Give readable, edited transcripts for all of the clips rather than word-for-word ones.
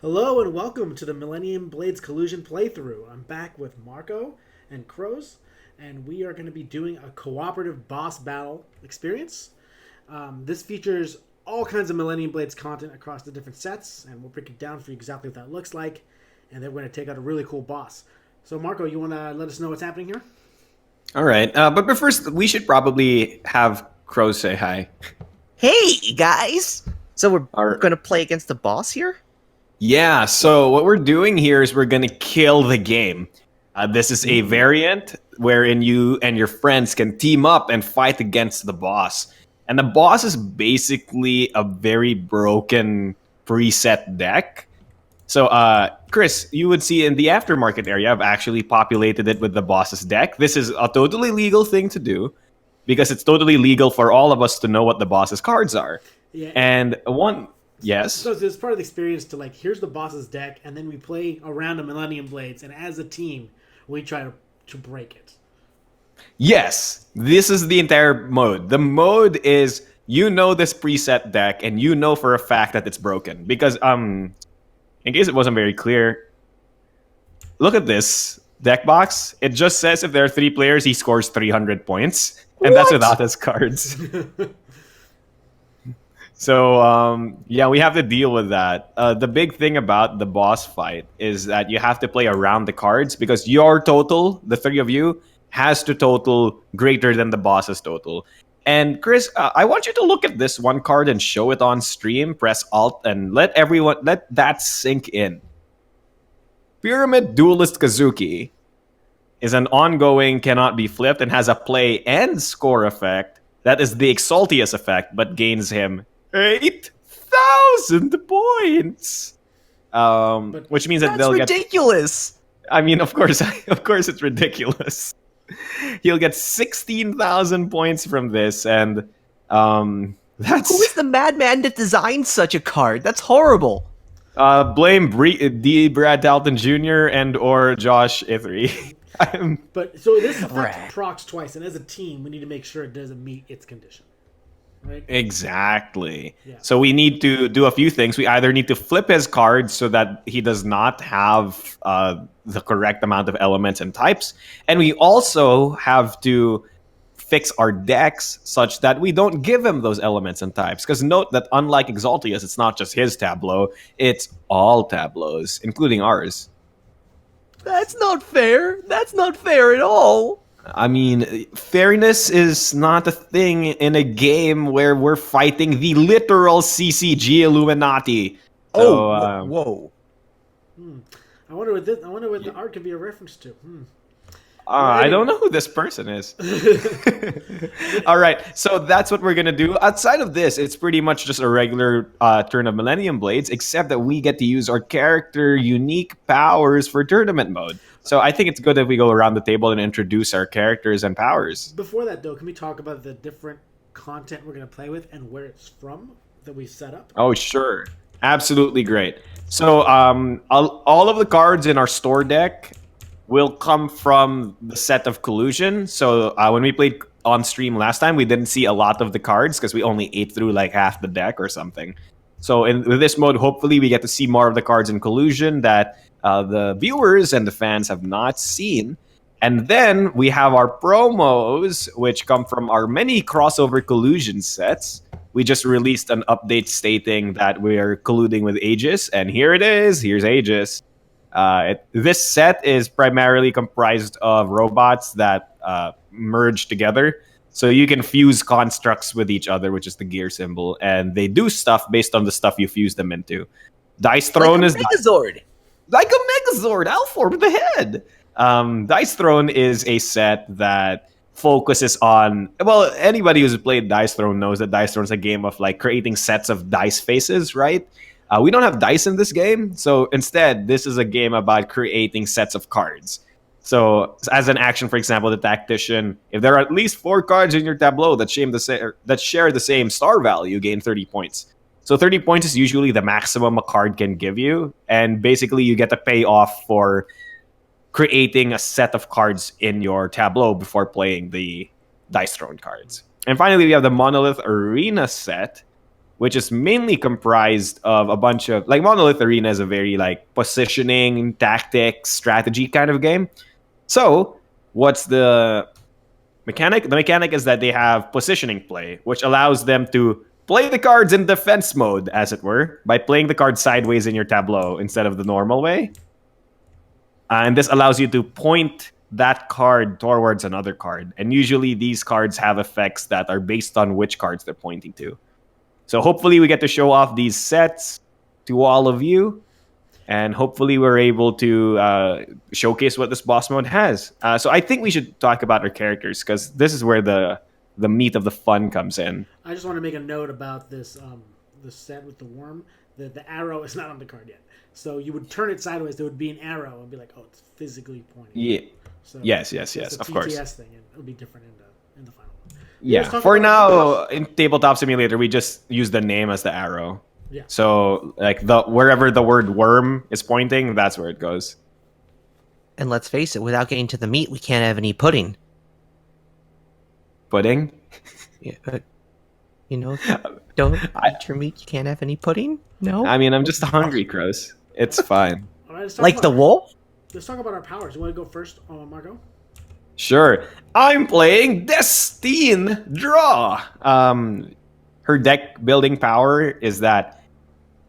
Hello and welcome to the Millennium Blades Collusion playthrough. I'm back with Marco and Kroze, and we are going to be doing a cooperative boss battle experience. This features all kinds of Millennium Blades content across the different sets, and we'll break it down for you exactly what that looks like, and then we're going to take out a really cool boss. So, Marco, you want to let us know what's happening here? All right. But first, we should probably have Crow say hi. Hey, guys! So we're Our, gonna play against the boss here? yeah, so what we're doing here is we're going to kill the game. This is a variant wherein you and your friends can team up and fight against the boss. And the boss is basically a very broken preset deck. So, Chris, you would see in the aftermarket area, I've actually populated it with the boss's deck. This is a totally legal thing to do because it's totally legal for all of us to know what the boss's cards are. Yeah. And one, yes. So it's part of the experience to here's the boss's deck, and then we play around a Millennium Blades, and as a team, we try to break it. Yes, this is the entire mode. The mode is you know this preset deck and you know for a fact that it's broken because in case it wasn't very clear, look at this deck box. It just says if there are 3 players, he scores 300 points, and that's without his cards. So, yeah, we have to deal with that. The big thing about the boss fight is that you have to play around the cards because your total, the 3 of you, has to total greater than the boss's total. And Chris, I want you to look at this one card and show it on stream. Press Alt and let that sink in. Pyramid Duelist Kazuki is an ongoing, cannot be flipped, and has a play and score effect that is the Exaltius effect, but gains him 8,000 points. Which means that they'll That's ridiculous! I mean, of course, it's ridiculous. He'll get 16,000 points from this, and that's Who is the madman that designed such a card? That's horrible! blame D. Brad Dalton Jr. and or Josh Ithery. But so this effect Right. procs twice, and as a team, we need to make sure it doesn't meet its condition, right? Exactly. Yeah. So we need to do a few things. We either need to flip his cards so that he does not have the correct amount of elements and types, and we also have to fix our decks such that we don't give him those elements and types. Because note that unlike Exaltius, it's not just his tableau; it's all tableaus, including ours. That's not fair! That's not fair at all! I mean, fairness is not a thing in a game where we're fighting the literal CCG Illuminati. So, Whoa. I wonder what this. I wonder what the art could be a reference to. I don't know who this person is. All right, so that's what we're gonna do. Outside of this, it's pretty much just a regular turn of Millennium Blades, except that we get to use our character unique powers for tournament mode. So I think it's good if we go around the table and introduce our characters and powers. Before that, though, can we talk about the different content we're going to play with and where it's from that we set up? Oh, sure. Absolutely great. So all of the cards in our store deck will come from the set of Collusion. So when we played on stream last time, we didn't see a lot of the cards because we only ate through like half the deck or something. So with this mode, hopefully we get to see more of the cards in Collusion that the viewers and the fans have not seen. And then we have our promos, which come from our many crossover Collusion sets. We just released an update stating that we're colluding with Aegis, and here it is. Here's Aegis. This set is primarily comprised of robots that merge together. So you can fuse constructs with each other, which is the gear symbol, and they do stuff based on the stuff you fuse them into. Dice Throne Like is a Megazord! like a Megazord, Alfor with the head. Dice Throne is a set that focuses on, well, anybody who's played Dice Throne knows that Dice Throne is a game of like creating sets of dice faces, right? We don't have dice in this game, so instead, this is a game about creating sets of cards. So, as an action, for example, the Tactician, if there are at least 4 cards in your tableau that share the same star value, gain 30 points. So 30 points is usually the maximum a card can give you, and basically you get to pay off for creating a set of cards in your tableau before playing the Dice Throne cards. And finally, we have the Monolith Arena set, which is mainly comprised of a bunch of like Monolith Arena is a very like positioning, tactics, strategy kind of game. So what's the mechanic? The mechanic is that they have positioning play, which allows them to play the cards in defense mode, as it were, by playing the cards sideways in your tableau instead of the normal way. And this allows you to point that card towards another card. And usually these cards have effects that are based on which cards they're pointing to. So hopefully we get to show off these sets to all of you. And hopefully we're able to showcase what this boss mode has. So I think we should talk about our characters, because this is where the meat of the fun comes in. I just want to make a note about this the set with the worm. The arrow is not on the card yet. So you would turn it sideways, there would be an arrow and be like, oh, it's physically pointing. Yeah. So yes, it's a of course. TTS thing, and it'll be different in the final one. Yeah. For now, in Tabletop Simulator, we just use the name as the arrow. Yeah. So like wherever the word worm is pointing, that's where it goes. And let's face it, without getting to the meat, we can't have any pudding. Pudding? Yeah, don't eat your meat. You can't have any pudding. No. I mean, I'm just hungry, Kroze. It's fine. All right, Like the wolf? Let's talk about our powers. You want to go first, Marco? Sure. I'm playing Destine Draw. Her deck building power is that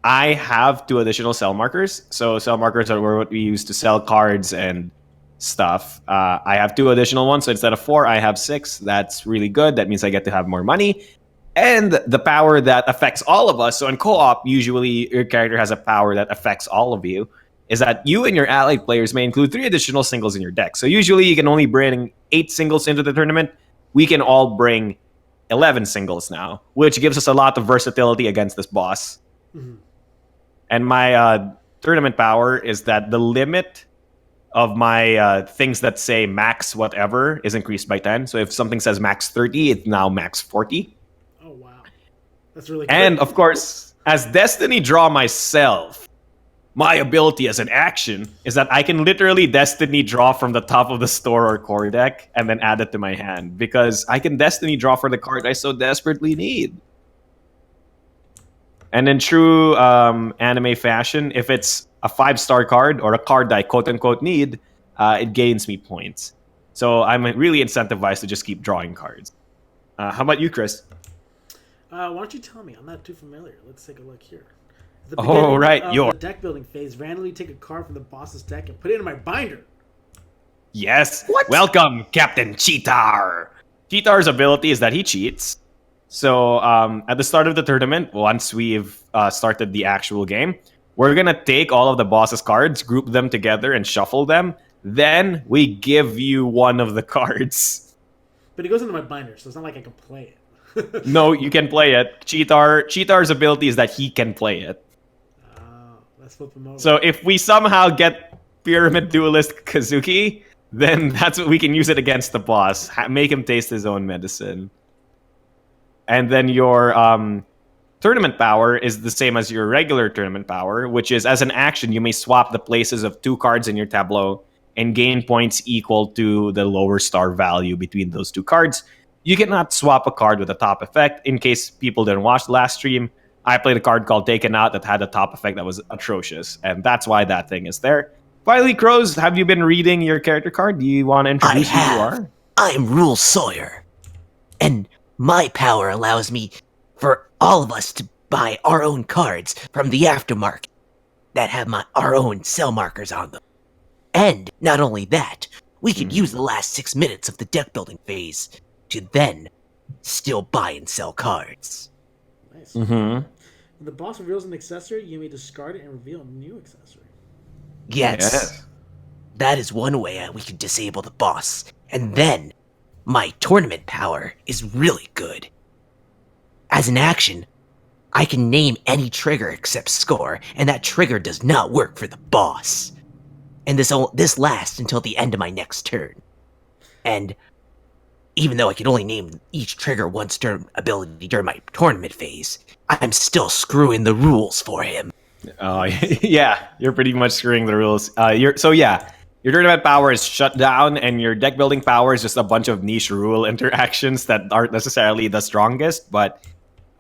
I have 2 additional cell markers. So cell markers are what we use to sell cards and stuff. I have 2 additional ones. So instead of 4, I have 6. That's really good. That means I get to have more money. And the power that affects all of us. So in co-op, usually your character has a power that affects all of you. Is that you and your allied players may include 3 additional singles in your deck. So usually you can only bring 8 singles into the tournament. We can all bring 11 singles now, which gives us a lot of versatility against this boss. Mm-hmm. And my tournament power is that the limit of my things that say max whatever is increased by 10. So if something says max 30, it's now max 40. Oh, wow. That's really good. And of course, as Destiny Draw myself, my ability as an action is that I can literally Destiny Draw from the top of the store or core deck and then add it to my hand, because I can Destiny Draw for the card I so desperately need. And in true anime fashion, if it's a 5-star card or a card that I quote-unquote need, it gains me points. So I'm really incentivized to just keep drawing cards. How about you, Chris? Why don't you tell me? I'm not too familiar. Let's take a look here. At the Oh, beginning right, of your the deck building phase, randomly take a card from the boss's deck and put it in my binder. Yes. What? Welcome, Captain Cheetar. Cheetar's ability is that he cheats. So at the start of the tournament, once we've started the actual game, we're going to take all of the boss's cards, group them together, and shuffle them. Then we give you one of the cards. But it goes into my binder, so it's not like I can play it. No, you can play it. Cheetar's ability is that he can play it. Let's flip him over. So if we somehow get Pyramid Duelist Kazuki, then that's what we can use it against the boss. Make him taste his own medicine. And then your tournament power is the same as your regular tournament power, which is as an action, you may swap the places of 2 cards in your tableau and gain points equal to the lower star value between those 2 cards. You cannot swap a card with a top effect. In case people didn't watch the last stream, I played a card called Taken Out that had a top effect that was atrocious, and that's why that thing is there. Finally, Kroze, have you been reading your character card? Do you want to introduce who you are? I'm Rule Sawyer. And my power allows me for all of us to buy our own cards from the aftermarket that have our own cell markers on them. And not only that, we can use the last 6 minutes of the deck building phase to then still buy and sell cards. Nice. Mm-hmm. When the boss reveals an accessory, you may discard it and reveal a new accessory. Yes. That is one way we can disable the boss. And then, my tournament power is really good. As an action, I can name any trigger except score, and that trigger does not work for the boss. And this lasts until the end of my next turn. And even though I can only name each trigger once ability during my tournament phase, I'm still screwing the rules for him. Oh, yeah, you're pretty much screwing the rules. Your tournament power is shut down, and your deck building power is just a bunch of niche rule interactions that aren't necessarily the strongest, but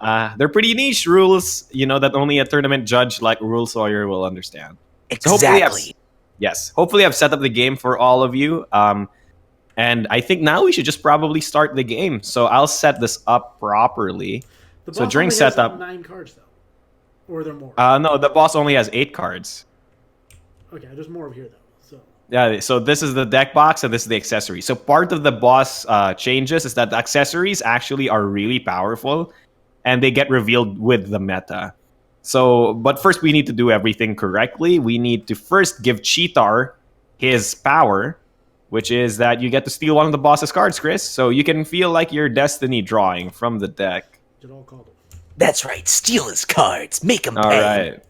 They're pretty niche rules, that only a tournament judge like Rule Sawyer will understand. Exactly. Hopefully I've set up the game for all of you. And I think now we should just probably start the game. So I'll set this up properly. The boss So during only setup, has 9 cards though, or are there more? no, the boss only has 8 cards. Okay, there's more over here though. So Yeah, so this is the deck box and this is the accessory. So part of the boss changes is that the accessories actually are really powerful and they get revealed with the meta. So, but first we need to do everything correctly. We need to first give Cheetar his power, which is that you get to steal one of the boss's cards, Chris. So you can feel like you're Destiny drawing from the deck. it all called it. That's right. Steal his cards. Make him All pay. right.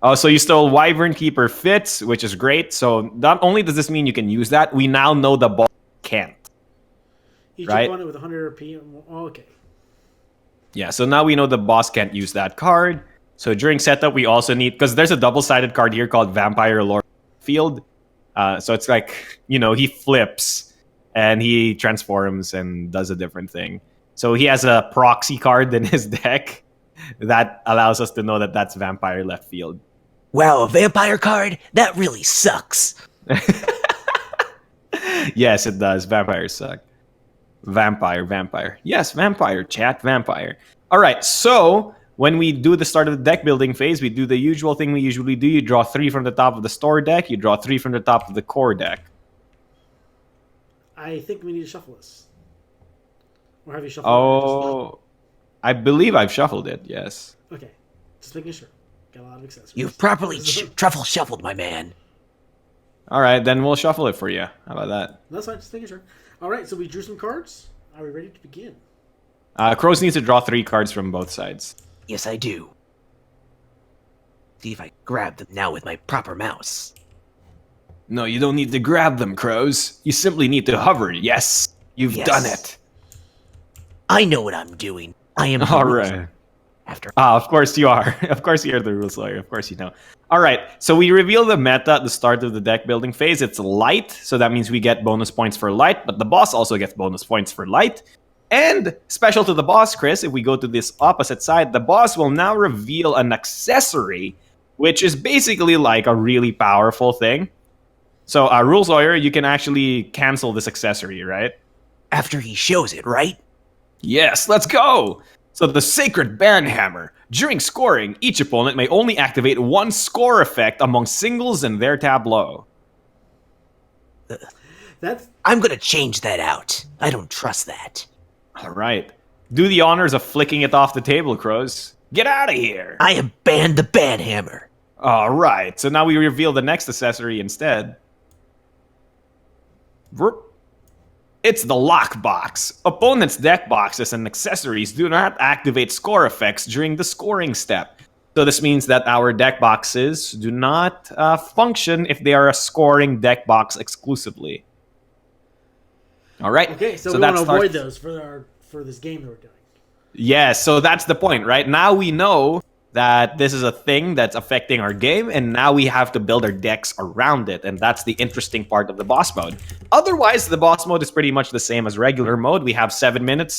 Oh, so you stole Wyvern Keeper Fitz, which is great. So not only does this mean you can use that, we now know the boss can't. Each Right. opponent with 100 RP. Oh, okay. Yeah, so now we know the boss can't use that card. So during setup, we also need, because there's a double-sided card here called Vampire Lord Field. So it's like, he flips and he transforms and does a different thing. So he has a proxy card in his deck that allows us to know that that's Vampire Left Field. Wow, a vampire card? That really sucks. Yes, it does. Vampires suck. Vampire. Yes, vampire, chat, vampire. All right, so when we do the start of the deck building phase, we do the usual thing we usually do. You draw 3 from the top of the store deck. You draw 3 from the top of the core deck. I think we need to shuffle this. Or have you shuffled it? Oh, I believe I've shuffled it, yes. Okay. Just making sure. Got a lot of accessories. You've properly truffle shuffled, my man. All right, then we'll shuffle it for you. How about that? That's fine. Just making sure. All right, so we drew some cards. Are we ready to begin? Kroze needs to draw 3 cards from both sides. Yes, I do. See if I grab them now with my proper mouse. No, you don't need to grab them, Kroze. You simply need to hover. Yes, you've Yes. done it. I know what I'm doing. I am All right. After Of course you are. Of course you're the rules lawyer. Of course you know. All right, so we reveal the meta at the start of the deck building phase. It's light, so that means we get bonus points for light, but the boss also gets bonus points for light. And special to the boss, Chris, if we go to this opposite side, the boss will now reveal an accessory, which is basically like a really powerful thing. So, rules lawyer, you can actually cancel this accessory, right? after he shows it, right? Yes, let's go! So the Sacred Banhammer. During scoring, each opponent may only activate one score effect among singles in their tableau. I'm gonna change that out. I don't trust that. Alright. Do the honors of flicking it off the table, Kroze. Get out of here! I have banned the Banhammer. Alright, so now we reveal the next accessory instead. It's the Lockbox. Opponents' deck boxes and accessories do not activate score effects during the scoring step. So this means that our deck boxes do not function if they are a scoring deck box exclusively. Alright. Okay, so we that want to starts- avoid those for this game that we're doing. Yes, so that's the point, right? Now we know that this is a thing that's affecting our game, and now we have to build our decks around it, and that's the interesting part of the boss mode. Otherwise, the boss mode is pretty much the same as regular mode. We have 7 minutes,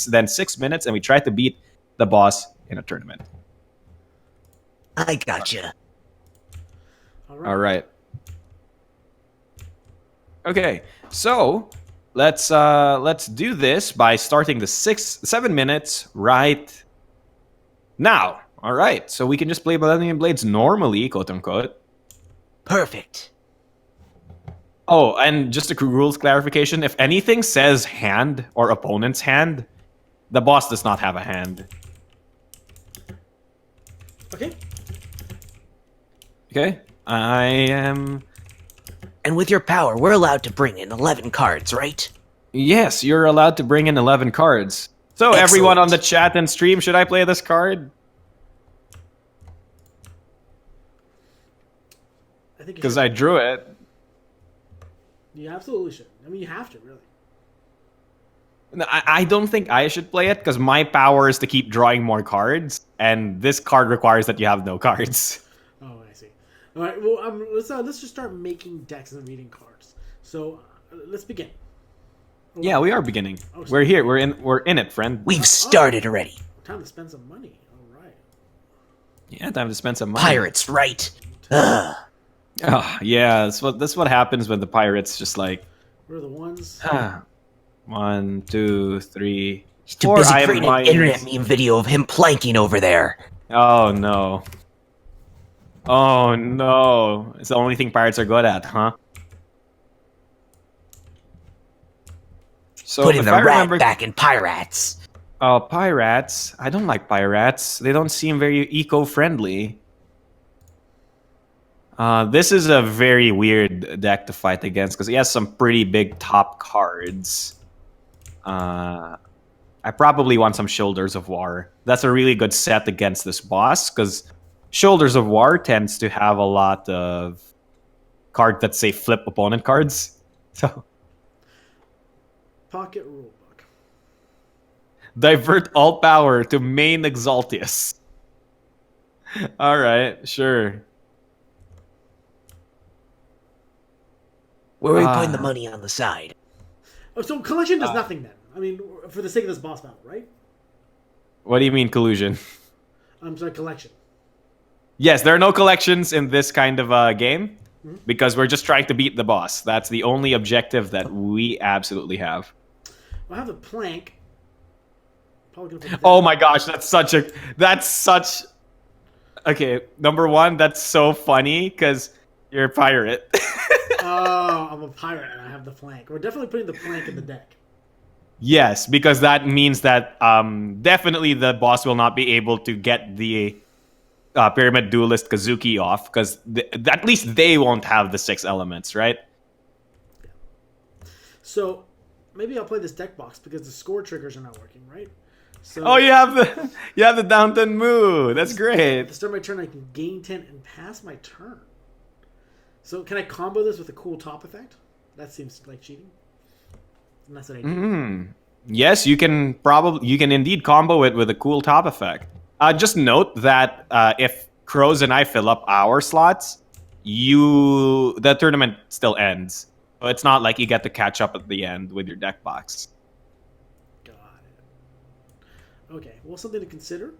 then 6 minutes, and we try to beat the boss in a tournament. I gotcha. All right. Okay, so let's do this by starting the 7 minutes right now. All right, so we can just play Millennium Blades normally, quote unquote. Perfect. Oh, and just a rules clarification: if anything says hand or opponent's hand, the boss does not have a hand. Okay. Okay, I am. And with your power, we're allowed to bring in 11 cards, right? Yes, you're allowed to bring in 11 cards. So everyone on the chat and stream, should I play this card? I think Because I drew it. You absolutely should. I mean, you have to, really. No, I don't think I should play it because my power is to keep drawing more cards, and this card requires that you have no cards. Oh, I see. All right, well, let's just start making decks and reading cards. So, let's begin. Yeah, we are beginning. Oh, We're here. We're in it, friend. We've started already. time to spend some money. All right. Yeah, time to spend some money. Pirates, right? Ugh. Oh, yeah, that's what happens when the pirates just like. Where are the ones? 1, 2, 3. He's too 4 busy item creating an mines. internet meme video of him planking over there. Oh no. Oh no. It's the only thing pirates are good at, huh? So Putting if the I rat remember, back in pirates. oh, pirates. I don't like pirates. They don't seem very eco-friendly. This is a very weird deck to fight against because he has some pretty big top cards. I probably want some Shoulders of War. That's a really good set against this boss because Shoulders of War tends to have a lot of cards that say flip opponent cards. So Pocket rulebook. divert all power to main Exaltius. All right, sure. Where are we putting the money on the side? Oh, so collection does nothing then. I mean, for the sake of this boss battle, right? What do you mean collusion? I'm sorry, collection. Yes, there are no collections in this kind of game because we're just trying to beat the boss. That's the only objective that we absolutely have. I have a plank. Probably gonna put Oh my gosh, that's such. Okay, number one, that's so funny because you're a pirate. Oh, I'm a pirate and I have the plank. We're definitely putting the plank in the deck. Yes, because that means that definitely the boss will not be able to get the Pyramid Duelist Kazuki off because at least they won't have the 6 elements, right? So maybe I'll play this deck box because the score triggers are not working, right? So Oh, you have the Downton Moo. That's at great. the start of my turn, I can gain 10 and pass my turn. So can I combo this with a cool top effect? That seems like cheating. And that's what I do. Yes, you can indeed combo it with a cool top effect. Just note that if Kroze and I fill up our slots, the tournament still ends. So it's not like you get to catch up at the end with your deck box. Got it. Okay, well, something to consider.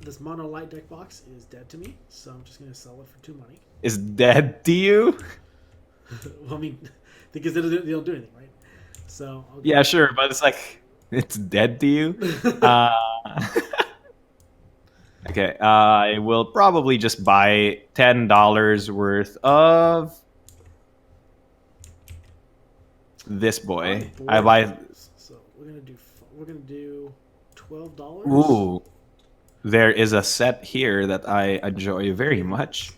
This mono light deck box is dead to me, so I'm just going to sell it for 2 money. Is dead to you? Well, I mean, because they don't do anything, right? So I'll Yeah, sure, but it's like it's dead to you. Okay, I will probably just buy $10 worth of this boy. I buy. So we're gonna do $12. Ooh, there is a set here that I enjoy very much.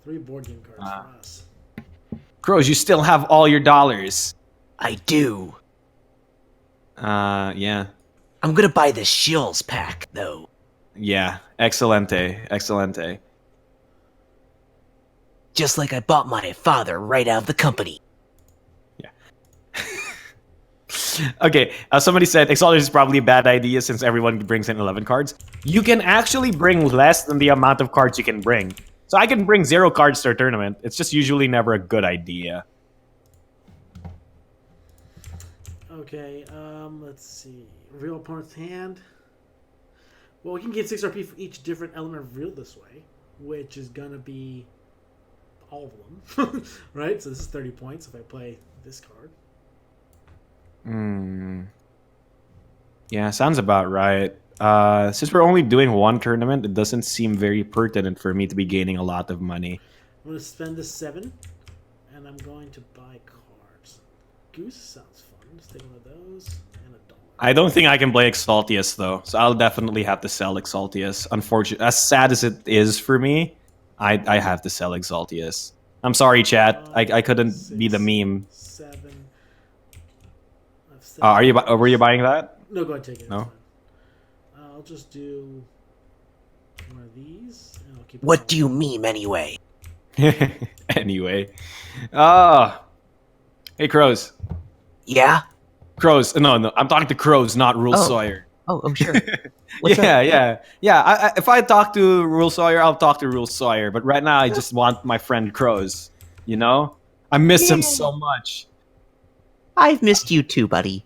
3 board game cards for us. Kroze, you still have all your dollars. I do. Yeah. I'm gonna buy the Shills pack, though. Yeah, excelente. Just like I bought my father right out of the company. Yeah. Okay, somebody said Exalted is probably a bad idea since everyone brings in 11 cards. You can actually bring less than the amount of cards you can bring. So I can bring 0 cards to a tournament. It's just usually never a good idea. Okay, let's see. Reveal opponent's hand. Well, we can get 6 RP for each different element revealed this way, which is gonna be all of them, right? So this is 30 points if I play this card. Yeah, sounds about right. Since we're only doing 1 tournament, it doesn't seem very pertinent for me to be gaining a lot of money. I'm gonna spend this 7, and I'm going to buy cards. Goose sounds fun. Just take one of those and $1. I don't think I can play Exaltius though, so I'll definitely have to sell Exaltius. Unfortunately, as sad as it is for me, I have to sell Exaltius. I'm sorry, chat. I couldn't 6, be the meme. 7. Were you buying that? No, go ahead and take it. No? It's fine. I'll just do one of these, and I'll keep. What do you meme anyway? Anyway. Hey, Kroze. Yeah? Kroze. No. I'm talking to Kroze, not Rule Sawyer. Oh, sure. Yeah. If I talk to Rule Sawyer, I'll talk to Rule Sawyer. But right now, I just want my friend Kroze. You know? I miss him so much. I've missed you too, buddy.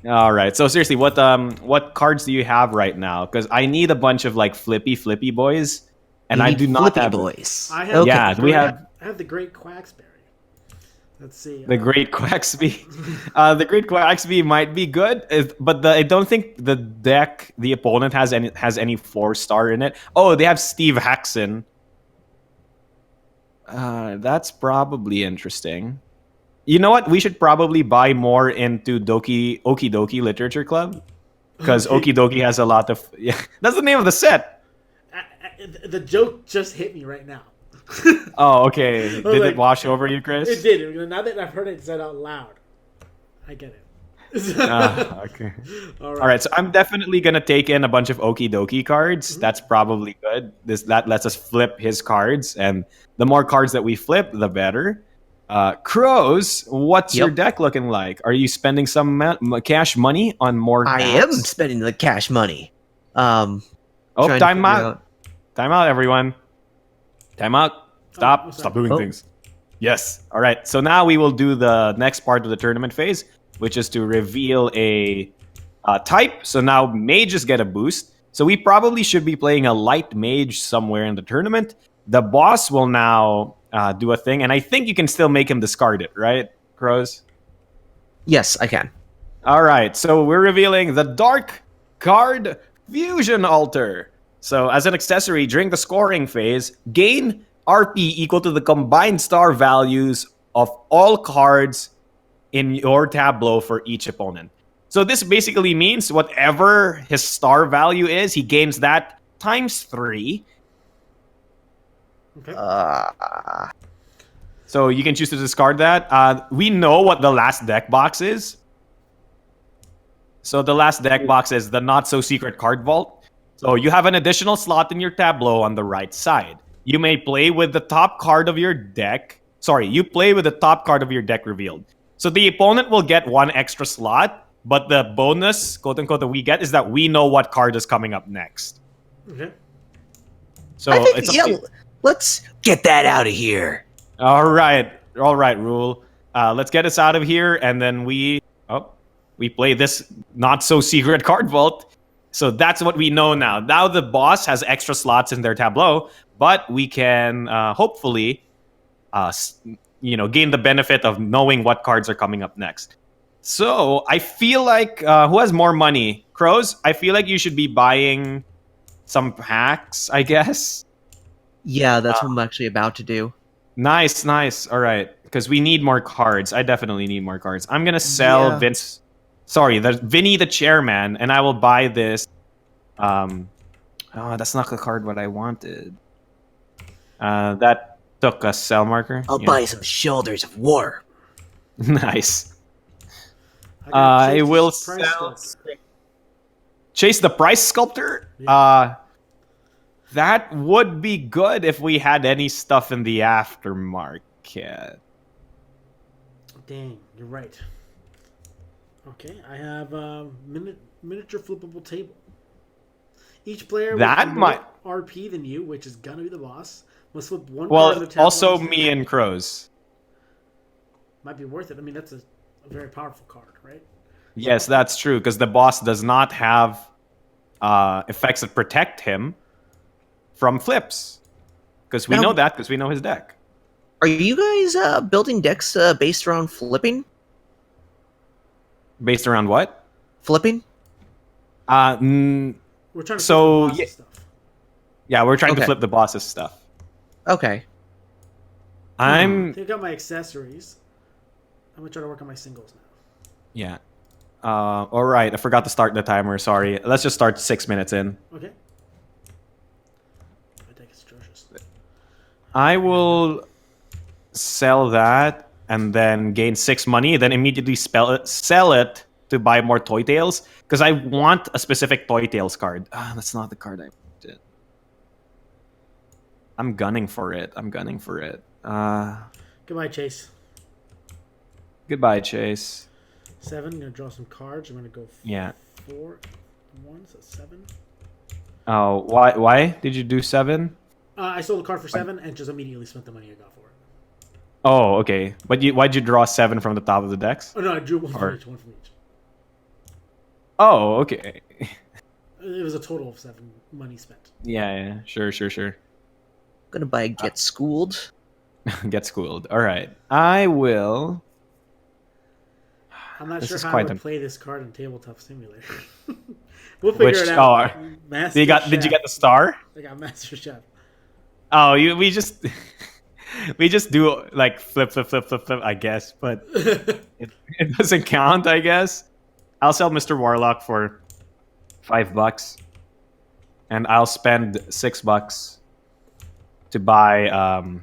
All right. So seriously, what cards do you have right now? Because I need a bunch of like flippy boys, and You I need do not flippy have boys. I have Okay. Yeah, we have I have the Great Quacksberry. Let's see. the Great Quacksby. The Great Quacksby might be good, but I don't think the opponent has any 4-star in it. Oh, they have Steve Haxon. That's probably interesting. You know what? We should probably buy more into Okie Dokie Literature Club, because Okay. Okie Dokie has a lot of. Yeah, that's the name of the set. The joke just hit me right now. Oh, okay. Did like- it wash over you, Chris? It did. Now that I've heard it said out loud, I get it. Okay. All right. All right, so I'm definitely gonna take in a bunch of Okie Dokie cards. That's probably good. That lets us flip his cards, and the more cards that we flip, the better. Kroze, what's your Yep. deck looking like? Are you spending some cash money on more? I am packs? spending the cash money. Oh, Trying to time figure out! Time out, everyone! Time out! Stop! what's Stop that? doing Oh. things. Yes. All right. So now we will do the next part of the tournament phase, which is to reveal a type. So now mages get a boost. So we probably should be playing a light mage somewhere in the tournament. The boss will now do a thing, and I think you can still make him discard it, right, Kroze? Yes, I can. All right, so we're revealing the Dark Card Fusion Altar. So as an accessory during the scoring phase, gain RP equal to the combined star values of all cards in your tableau for each opponent. So this basically means whatever his star value is, he gains that times 3. Okay. So you can choose to discard that. We know what the last deck box is. So the last deck box is the Not So Secret Card Vault. So you have an additional slot in your tableau on the right side. You may play with the top card of your deck. Sorry, you play with the top card of your deck revealed. So the opponent will get 1 extra slot, but the bonus, quote unquote, that we get is that we know what card is coming up next. Okay. So I think, it's yeah, let's get that out of here. all right, Rule. Let's get us out of here, and then we play this Not So Secret Card Vault. So that's what we know now. Now the boss has extra slots in their tableau, but we can hopefully, gain the benefit of knowing what cards are coming up next. So I feel like who has more money? Kroze, I feel like you should be buying some packs, I guess. Yeah, that's what I'm actually about to do. Nice. All right, because we need more cards. I definitely need more cards. I'm gonna sell Yeah. Vinny the chairman, and I will buy this. That's not the card what I wanted. That took a sell marker. I'll Yeah. buy some Shoulders of War. Nice. I I will Price sell. Sculptor. Chase the price sculptor. Yeah. That would be good if we had any stuff in the aftermarket. Dang, you're right. Okay, I have a miniature flippable table. Each player That with might- more RP than you, which is gonna be the boss, must flip one card Well, of the table. also on the me and Kroze. might be worth it. I mean, that's a very powerful card, right? Yes, that's true, because the boss does not have effects that protect him from flips. Because we Now- know that, because we know his deck. Are you guys building decks based around flipping? Based around what? Flipping? We're trying to So, flip the boss's stuff. Yeah, we're trying to Okay. flip the boss's stuff. Okay. I I'm... think I got my accessories. I'm gonna try to work on my singles now. Yeah. All right, I forgot to start the timer. Sorry. Let's just start 6 minutes in. Okay. My deck is atrocious. I will sell that and then gain 6 money, then immediately sell it to buy more Toy Tales, because I want a specific Toy Tales card. That's not the card I wanted. I'm gunning for it. Goodbye, Chase. Goodbye, Chase. 7. I'm gonna draw some cards. I'm gonna go Yeah. 4 1, so 7. Oh, why did you do 7? I sold a card for 7 and just immediately spent the money I got for it. Oh, okay. But why'd you draw 7 from the top of the decks? Oh no, I drew one Or- from each. One from each. Oh, okay. It was a total of 7 money spent. Yeah, sure. Gonna buy Get Schooled. Get schooled. All right. I will. I'm not This sure is how I quite would a- play this card in Tabletop Simulator. We'll figure Which it out. star? Master Did you get the star? I got Master Chef. Oh, we just we just do like flip, I guess, but it doesn't count, I guess. I'll sell Mr. Warlock for $5, and I'll spend $6 to buy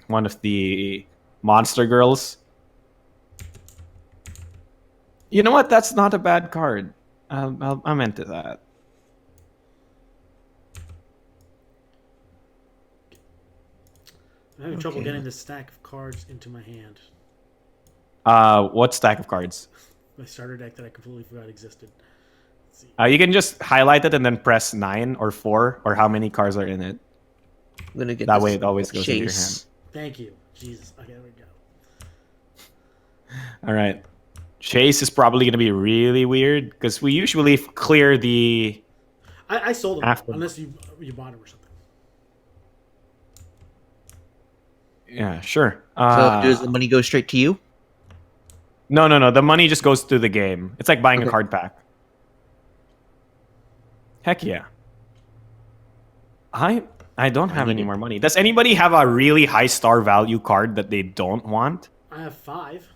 one of the monster girls. You know what? That's not a bad card. I'm into that. I'm having trouble Okay. getting this stack of cards into my hand. What stack of cards? My starter deck that I completely forgot existed. Let's see. You can just highlight it and then press 9 or 4 or how many cards are in it. I'm gonna get That this way it always goes into your hand. Chase. Thank you. Jesus. Okay, there we go. All right. Chase is probably going to be really weird because we usually clear the... I sold them After. unless you bought them or something. Yeah, sure. So does the money go straight to you? No. The money just goes to the game. It's like buying a Okay. card pack. Heck yeah. I don't have any more money. Does anybody have a really high star value card that they don't want? I have 5.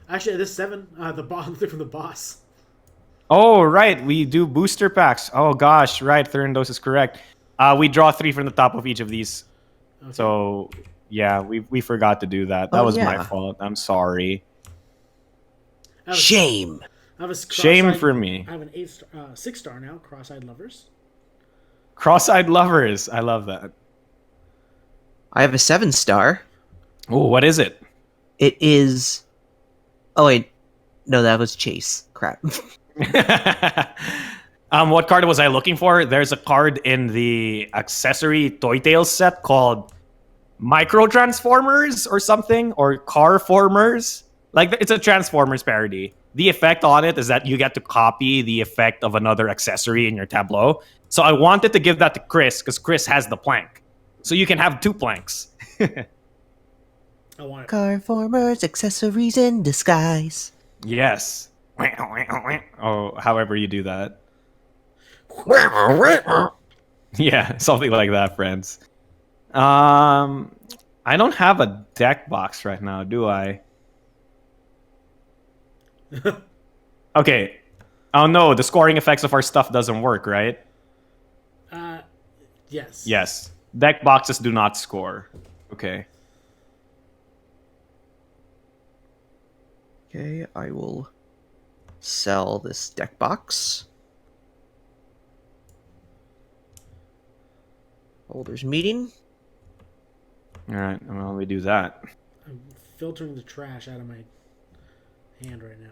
Actually, this 7. The boss from the boss. Oh, right. We do booster packs. Oh, gosh. Right. Thurndos is correct. We draw 3 from the top of each of these. Okay. So, yeah, we forgot to do that. That Oh, was my yeah. fault. I'm sorry. I have a- Shame. I have a Shame cross-eyed- for me. I have an 6-star now. Cross-eyed lovers. Cross-eyed lovers. I love that. I have a 7-star. Oh, what is it? It is. Oh wait, no, that was Chase. Crap. What card was I looking for? There's a card in the accessory Toy Tales set called Micro Transformers or something, or Car Formers. Like, it's a Transformers parody. The effect on it is that you get to copy the effect of another accessory in your tableau. So I wanted to give that to Chris because Chris has the plank. So you can have 2 planks. I want it. Car formers, accessories in disguise. Yes. Oh, however you do that. Yeah, something like that, friends. I don't have a deck box right now, do I? Okay. Oh no, the scoring effects of our stuff doesn't work, right? Yes. Yes. Deck boxes do not score. Okay. Okay, I will sell this deck box. Holders meeting. Alright, well, we do that. I'm filtering the trash out of my hand right now.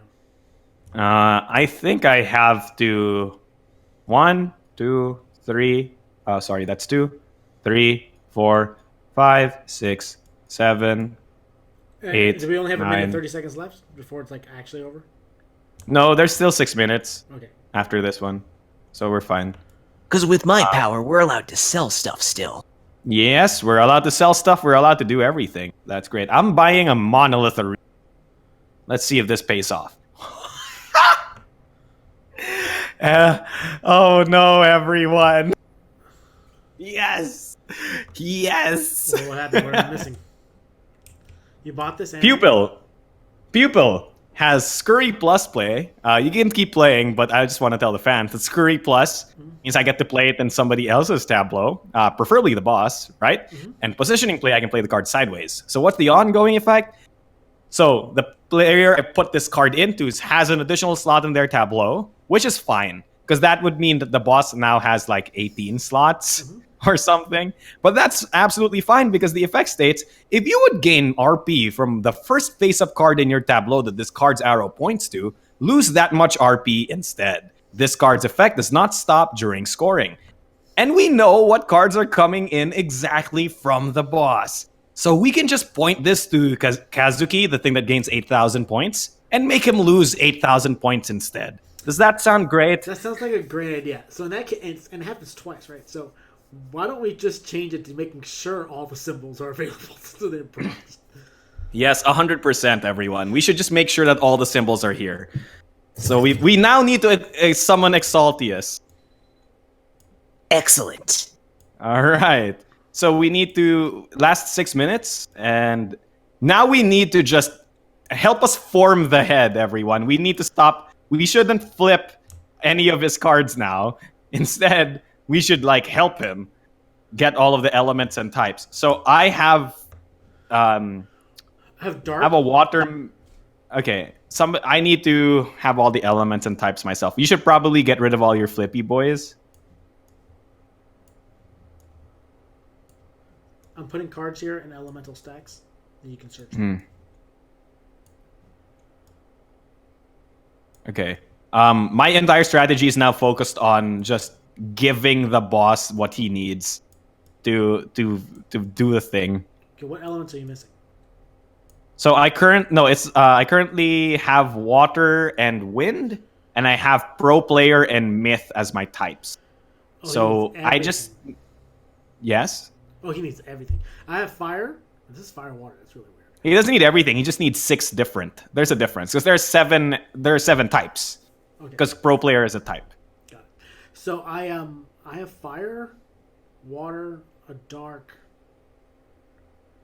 I think I have to... 1, 2, 3... Oh, sorry, that's 2, 3, 4, 5, 6, 7... Eight, Do we only have a minute 9. and 30 seconds left before it's like actually over? No, there's still 6 minutes Okay. after this one. So we're fine. Because with my power, we're allowed to sell stuff still. Yes, we're allowed to sell stuff. We're allowed to do everything. That's great. I'm buying a monolith arena. Let's see if this pays off. Oh no, everyone. Yes. Yes. What happened? What am I missing? You bought this? And Pupil has Scurry Plus play. You can keep playing, but I just want to tell the fans that Scurry Plus means I get to play it in somebody else's tableau, preferably the boss, right? And positioning play, I can play the card sideways. So what's the ongoing effect? So the player I put this card into has an additional slot in their tableau, which is fine, because that would mean that the boss now has like 18 slots. Or something, but that's absolutely fine because the effect states if you would gain RP from the first face-up card in your tableau that this card's arrow points to, lose that much RP instead. This card's effect does not stop during scoring. And we know what cards are coming in exactly from the boss. So we can just point this to Kazuki, the thing that gains 8,000 points, and make him lose 8,000 points instead. Does that sound great? That sounds like a great idea. So in that case, and it happens twice, right? So why don't we just change it to making sure all the symbols are available to their prompts? Yes, 100%, everyone. We should just make sure that all the symbols are here. So we now need to summon Exaltius. Excellent. All right. So we need to last 6 minutes, and now we need to just help us form the head, everyone. We need to stop. We shouldn't flip any of his cards now. Instead, we should help him get all of the elements and types. So I have Dark. I have a water. Okay, I need to have all the elements and types myself. You should probably get rid of all your flippy boys. I'm putting cards here in elemental stacks that you can search. Okay. My entire strategy is now focused on just giving the boss what he needs to do the thing. Okay, what elements are you missing? So I currently have water and wind, and I have pro player and myth as my types. Oh, So I just yes. Oh, he needs everything. I have fire. This is fire water. That's really weird. He doesn't need everything. He just needs 6 different. There's a difference because there are 7 types. Okay. Because pro player is a type. Got it. So I have fire, water, a dark.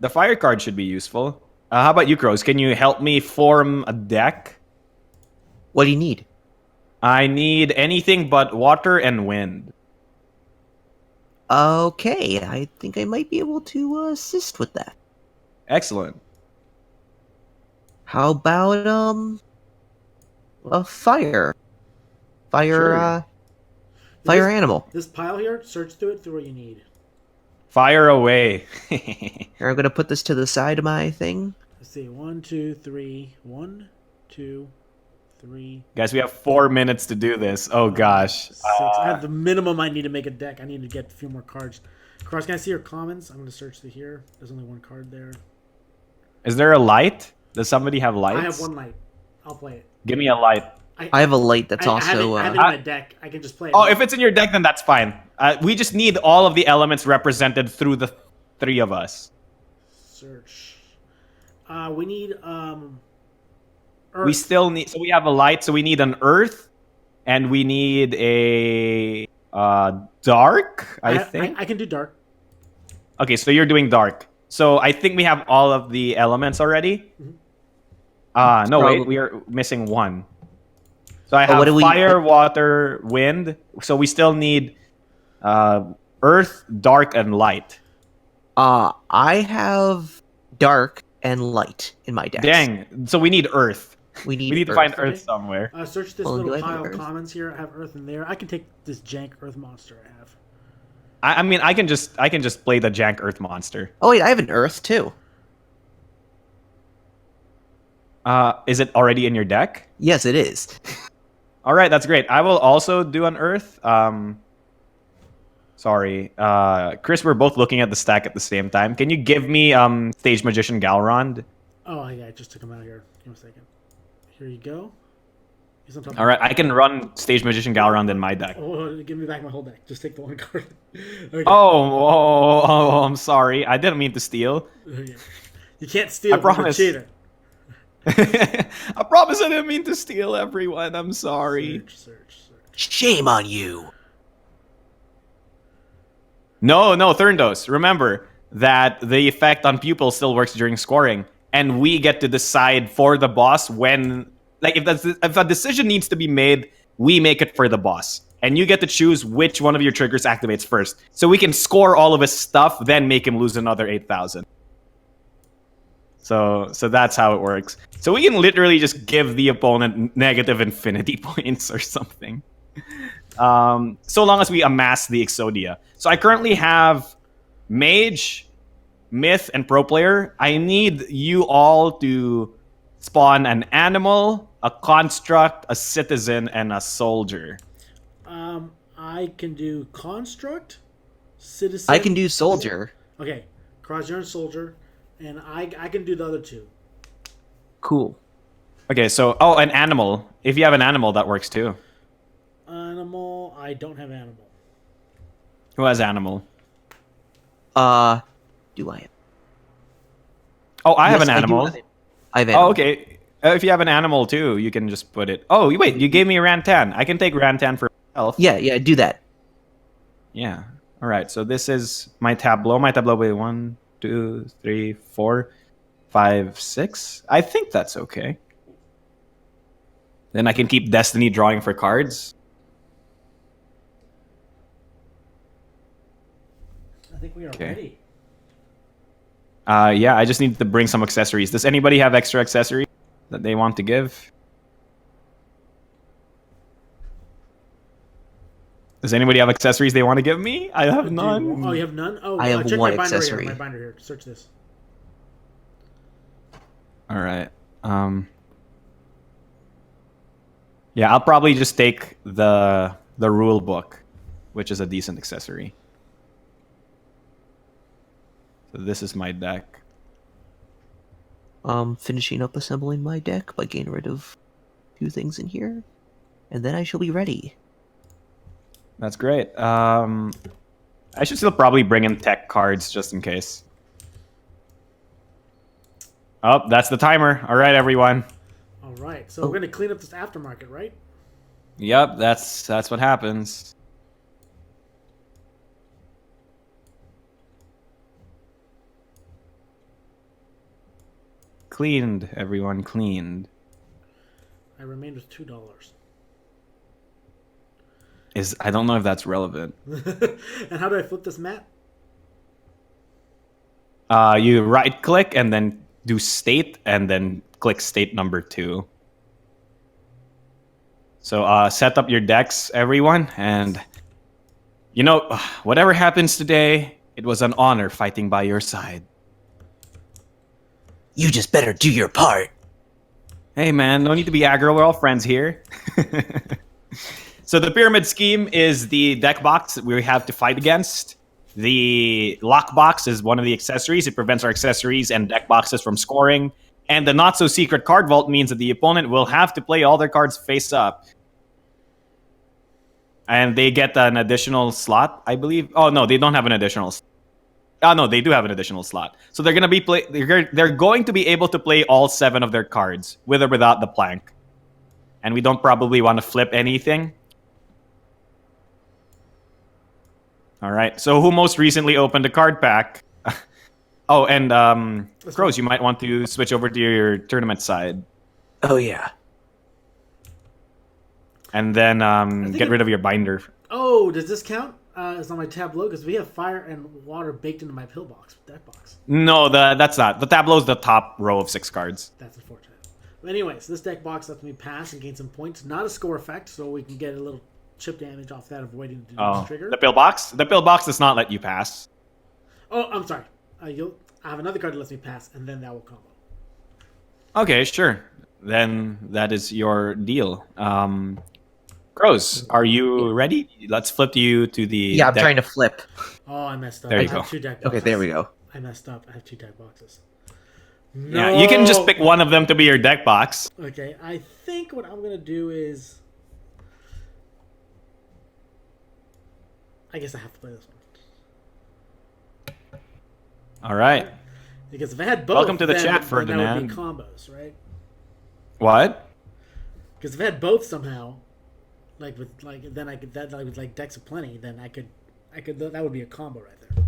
The fire card should be useful. How about you, Kroze? Can you help me form a deck? What do you need? I need anything but water and wind. Okay, I think I might be able to assist with that. Excellent. How about a fire? Fire animal. This pile here, search through it through what you need. Fire away. Here, I'm gonna put this to the side of my thing. Let's see. 1, 2, 3. 1, 2, 3. Guys, we have 4 minutes to do this. Oh gosh. 6. I have the minimum I need to make a deck. I need to get a few more cards. Kroze, can I see your commons? I'm going to search through here. There's only one card there. Is there a light? Does somebody have lights? I have one light. I'll play it. Give me a light. I have a light that's also. I have it in my deck. I can just play it. Oh, if it's in your deck, then that's fine. We just need all of the elements represented through the 3 of us. Search. We need Earth. We still need. So we have a light. So we need an earth, and we need a dark. I think. I can do dark. Okay, so you're doing dark. So I think we have all of the elements already. No, wait, we are missing one. So I have fire, water, wind. So we still need earth, dark, and light. I have dark and light in my deck. Dang. So we need earth. We need to find earth somewhere. Search this little pile of commons here. I have earth in there. I can take this jank earth monster I have. I mean, I can just play the jank earth monster. Oh wait, I have an earth too. Is it already in your deck? Yes, it is. All right, that's great. I will also do an earth. Sorry, Chris. We're both looking at the stack at the same time. Can you give me Stage Magician Galrond? Oh yeah, I just took him out here. Give me a second. Here you go. All right, I can run Stage Magician Galrond in my deck. Oh, give me back my whole deck. Just take the one card. Okay. Oh, I'm sorry. I didn't mean to steal. Okay. You can't steal. I promise. You're a cheater. I promise I didn't mean to steal, everyone. I'm sorry. Search. Shame on you. No, Therndos. Remember that the effect on pupils still works during scoring, and we get to decide for the boss when, if a decision needs to be made, we make it for the boss, and you get to choose which one of your triggers activates first, so we can score all of his stuff, then make him lose another 8,000. So that's how it works. So we can literally just give the opponent negative infinity points or something. So long as we amass the Exodia. So I currently have Mage, Myth, and Pro Player. I need you all to spawn an animal, a construct, a citizen, and a soldier. I can do construct, citizen. I can do soldier. Okay, Kroze, you're a soldier, and I can do the other two. Cool. Okay, so an animal. If you have an animal, that works too. Animal. I don't have animal. Who has animal? Do I have? Oh, I have Yes, an animal. I have animal. Oh, okay. If you have an animal too, you can just put it. Oh, wait, you gave me Rantan. I can take Rantan for myself. Yeah, do that. Yeah. All right. So this is my tableau. My tableau will be 1, 2, 3, 4, 5, 6. I think that's okay. Then I can keep Destiny drawing for cards. I think we are Okay. ready. Yeah, I just need to bring some accessories. Does anybody have extra accessories that they want to give? Does anybody have accessories they want to give me? I have none. Oh, you have none? Oh, I have check one my binder accessory. Here. My binder here. Search this. All right. Yeah, I'll probably just take the rule book, which is a decent accessory. So this is my deck. Finishing up assembling my deck by getting rid of 2 things in here, and then I shall be ready. That's great. I should still probably bring in tech cards just in case. Oh, that's the timer. All right, everyone. All right. So we're going to clean up this aftermarket, right? Yep, that's what happens. Cleaned, everyone, cleaned. I remained with $2. I don't know if that's relevant. And how do I flip this map? You right click and then do state and then click state number 2. So set up your decks, everyone, and you know, whatever happens today, it was an honor fighting by your side. You just better do your part. Hey man, no need to be aggro, we're all friends here. So the pyramid scheme is the deck box that we have to fight against. The lock box is one of the accessories. It prevents our accessories and deck boxes from scoring. And the not-so-secret card vault means that the opponent will have to play all their cards face up. And they get an additional slot, I believe. Oh, no, they don't have an additional slot. Oh, no, they do have an additional slot. So they're going to be they're going to be able to play all 7 of their cards, with or without the plank. And we don't probably want to flip anything. All right. So who most recently opened a card pack? Oh, and Kroze, you might want to switch over to your tournament side. Oh yeah. And then get rid of your binder. Oh, does this count? It's on my tableau because we have fire and water baked into my pillbox, deck box. No, that's not. The tableau is the top row of 6 cards. That's unfortunate. But anyways, this deck box lets me pass and gain some points. Not a score effect, so we can get a little chip damage off that, avoiding the trigger. The pillbox? The pillbox does not let you pass. Oh, I'm sorry. I have another card that lets me pass, and then that will combo. Okay, sure. Then that is your deal. Kroze, are you ready? Let's flip you to the Yeah, I'm deck. trying to flip. Oh, I messed up. There you I have go. 2 deck boxes. Okay, there we go. I messed up. I have 2 deck boxes. Yeah, No. you can just pick one of them to be your deck box. Okay, I think what I'm going to do is... I guess I have to play this one. All right. Because if I had both, Welcome to the then, chat, then that Ferdinand. would be combos, right? What? Because if I had both somehow, then I could with like decks of plenty, then I could that would be a combo right there.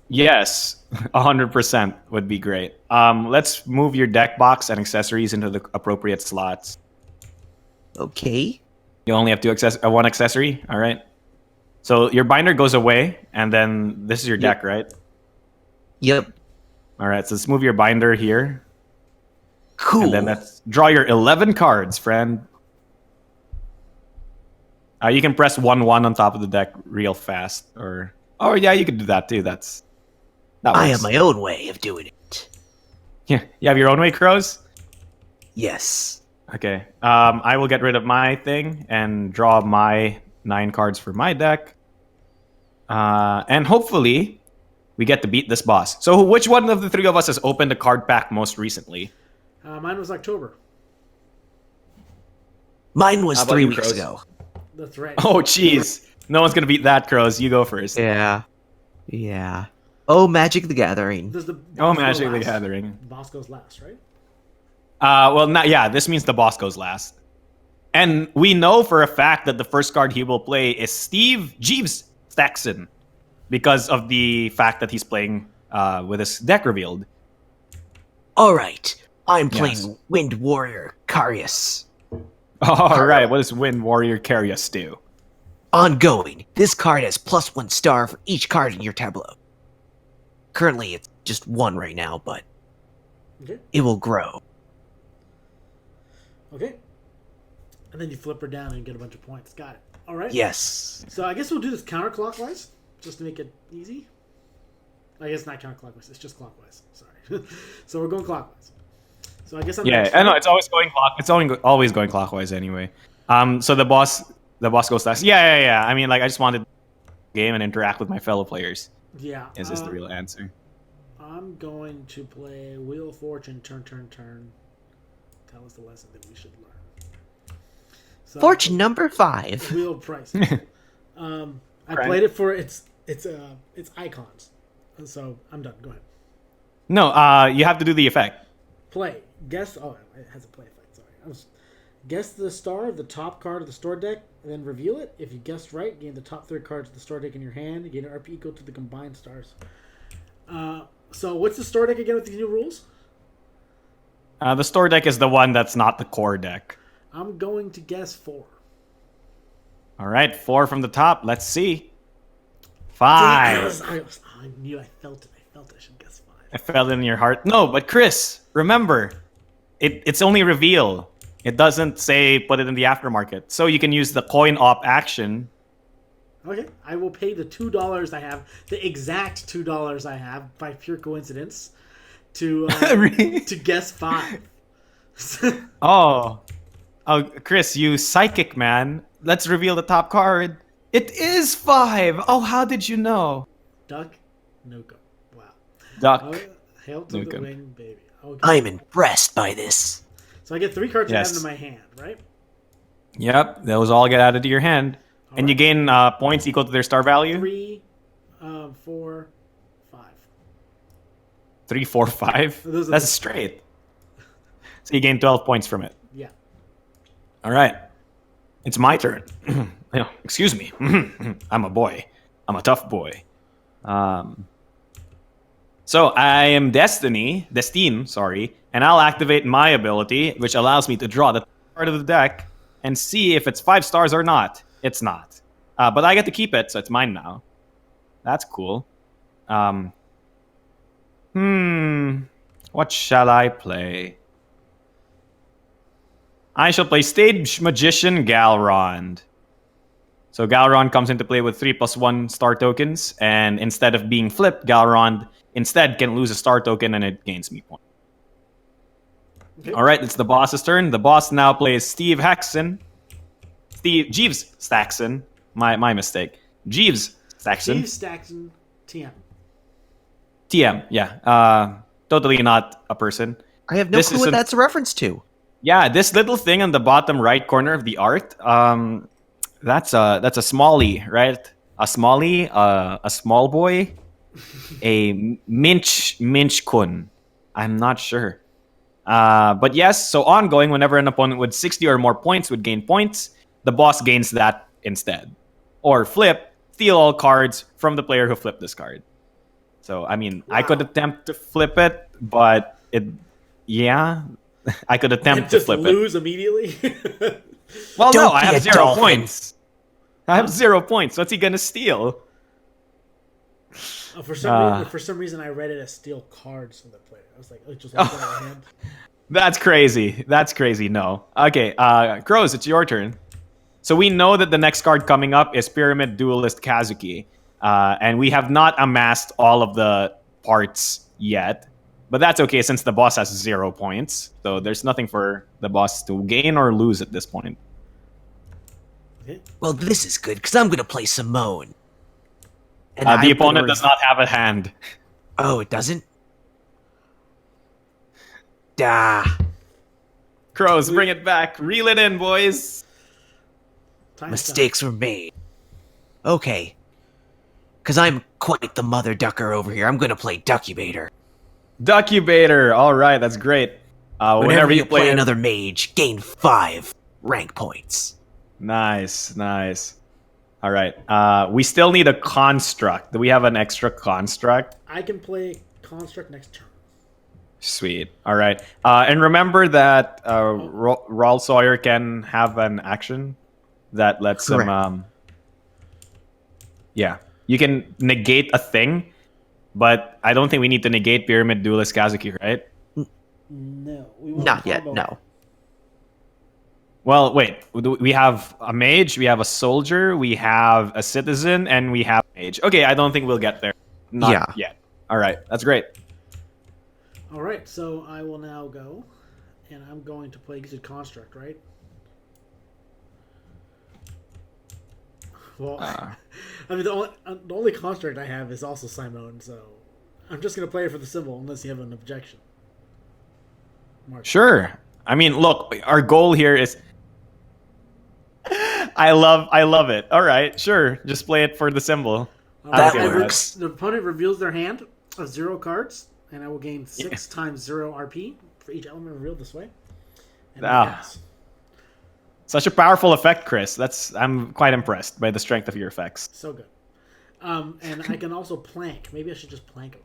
Yes, 100% would be great. Let's move your deck box and accessories into the appropriate slots. Okay. You only have one accessory. All right. So your binder goes away, and then this is your deck, right? Yep. All right. So let's move your binder here, Cool. and then let's draw your 11 cards, friend. You can press 1-1 on top of the deck real fast, or yeah, you could do that too. That I works. have my own way of doing it. Yeah, you have your own way, Kroze. Yes. Okay. I will get rid of my thing and draw my 9 cards for my deck. And hopefully, we get to beat this boss. So which one of the 3 of us has opened a card pack most recently? Mine was October. Mine was How about 3 you, weeks Kroze? ago. That's right. Oh, jeez. No one's gonna beat that, Kroze. You go first. Yeah. Yeah. Oh, Magic the Gathering. Does the Oh, boss go Magic the last? Gathering. Boss goes last, right? Well, not yeah. This means the boss goes last, and we know for a fact that the first card he will play is Steve Jeeves Staxon, because of the fact that he's playing with his deck revealed. All right. I'm playing Yes. Wind Warrior Carius. All right. What does Wind Warrior Carius do? Ongoing. This card has +1 star for each card in your tableau. Currently, it's just 1 right now, but Okay. it will grow. Okay. And then you flip her down and get a bunch of points. Got it. All right. Yes. So I guess we'll do this counterclockwise, just to make it easy. I guess not counterclockwise. It's just clockwise. Sorry. So we're going clockwise. So I guess I'm Yeah, next, I know right? it's always going always going clockwise anyway. So the boss goes last. Yeah. I mean, like I just wanted to game and interact with my fellow players. Yeah. Is this the real answer? I'm going to play Wheel of Fortune. Turn. Tell us the lesson that we should learn. So, Fortune number 5. Wheel of Price. I Right. played it for its icons. So I'm done. Go ahead. No, you have to do the effect. Play. Guess. Oh, it has a play effect. Sorry. Guess the star of the top card of the store deck, and then reveal it. If you guessed right, gain the top 3 cards of the store deck in your hand. You gain an RP equal to the combined stars. So what's the store deck again with these new rules? The store deck is the one that's not the core deck. I'm going to guess 4. All right, 4 from the top. Let's see. I 5. knew. I felt it. I should guess 5. I felt it in your heart. No, but Chris, remember, it's only reveal. It doesn't say put it in the aftermarket. So you can use the coin op action. Okay, I will pay the $2 I have, the exact $2 I have by pure coincidence, to to guess 5. Oh, Chris, you psychic man. Let's reveal the top card. It is 5. Oh, how did you know? Duck Nukem. Wow. Duck. Oh, hail to the Nukem. wing, baby. Okay. I'm impressed by this. So I get 3 cards Yes. to add into my hand, right? Yep, those all get added to your hand. And you gain points equal to their star value. 3, 4, 5. 3, 4, 5. Those are That's the- straight. So you gain 12 points from it. Yeah. All right. It's my turn. Excuse me. I'm a boy. I'm a tough boy. So I am Destine, and I'll activate my ability, which allows me to draw the part of the deck and see if it's 5 stars or not. It's not. But I get to keep it, so it's mine now. That's cool. What shall I play? I shall play Stage Magician Galrond. So Galrond comes into play with 3+1 star tokens, and instead of being flipped, Galrond instead can lose a star token and it gains me points. Okay. All right, it's the boss's turn. The boss now plays Steve Jeeves Staxon. My mistake. Jeeves Staxon. Steve Staxon, TM. TM, yeah. Totally not a person. I have no This clue is what an- that's a reference to. Yeah, this little thing on the bottom right corner of the art, that's a smallie, right? A smallie, a small boy, a minch kun. I'm not sure. But yes, so ongoing, whenever an opponent with 60 or more points would gain points, the boss gains that instead. Or flip, steal all cards from the player who flipped this card. So, I mean, I could attempt to flip it, but I could attempt And to just flip it. lose immediately. Well, Don't no, I be have a 0 dolphin. points. I have 0 points. What's he gonna steal? For some reason, I read it as steal cards from the player. I was like, oh, just one card in my hand. That's crazy. That's crazy. No. Okay, Kroze, it's your turn. So we know that the next card coming up is Pyramid Duelist Kazuki. And we have not amassed all of the parts yet. But that's okay since the boss has 0 points. So there's nothing for the boss to gain or lose at this point. Okay. Well, this is good because I'm going to play Simone. And The I'm opponent gonna- does not have a hand. Oh, it doesn't? Dah. Kroze, bring it back. Reel it in, boys. Mistakes were made. Okay. Because I'm quite the mother ducker over here. I'm going to play Duckubator. Duckubator. All right, that's great. Whenever you play another mage, gain 5 rank points. Nice. All right. We still need a construct. Do we have an extra construct? I can play construct next turn. Sweet. All right. And remember that Rawl Sawyer can have an action that lets Correct. him. Yeah, you can negate a thing, but I don't think we need to negate Pyramid Duelist Kazuki, right? No, we won't Not yet, combo. no. Well, wait. We have a mage, we have a soldier, we have a citizen, and we have a mage. Okay, I don't think we'll get there. Not yet. All right, that's great. All right, so I will now go, and I'm going to play Gifted Construct, right? Well, I mean, the only construct I have is also Simone, so I'm just going to play it for the symbol unless you have an objection. Mark. Sure. I mean, look, our goal here is... I love it. All right, sure. Just play it for the symbol. That Okay, works. The opponent reveals their hand of 0 cards, and I will gain 6 times 0 RP for each element revealed this way. And pass. Such a powerful effect, Chris. I'm quite impressed by the strength of your effects. So good. And I can also plank. Maybe I should just plank him.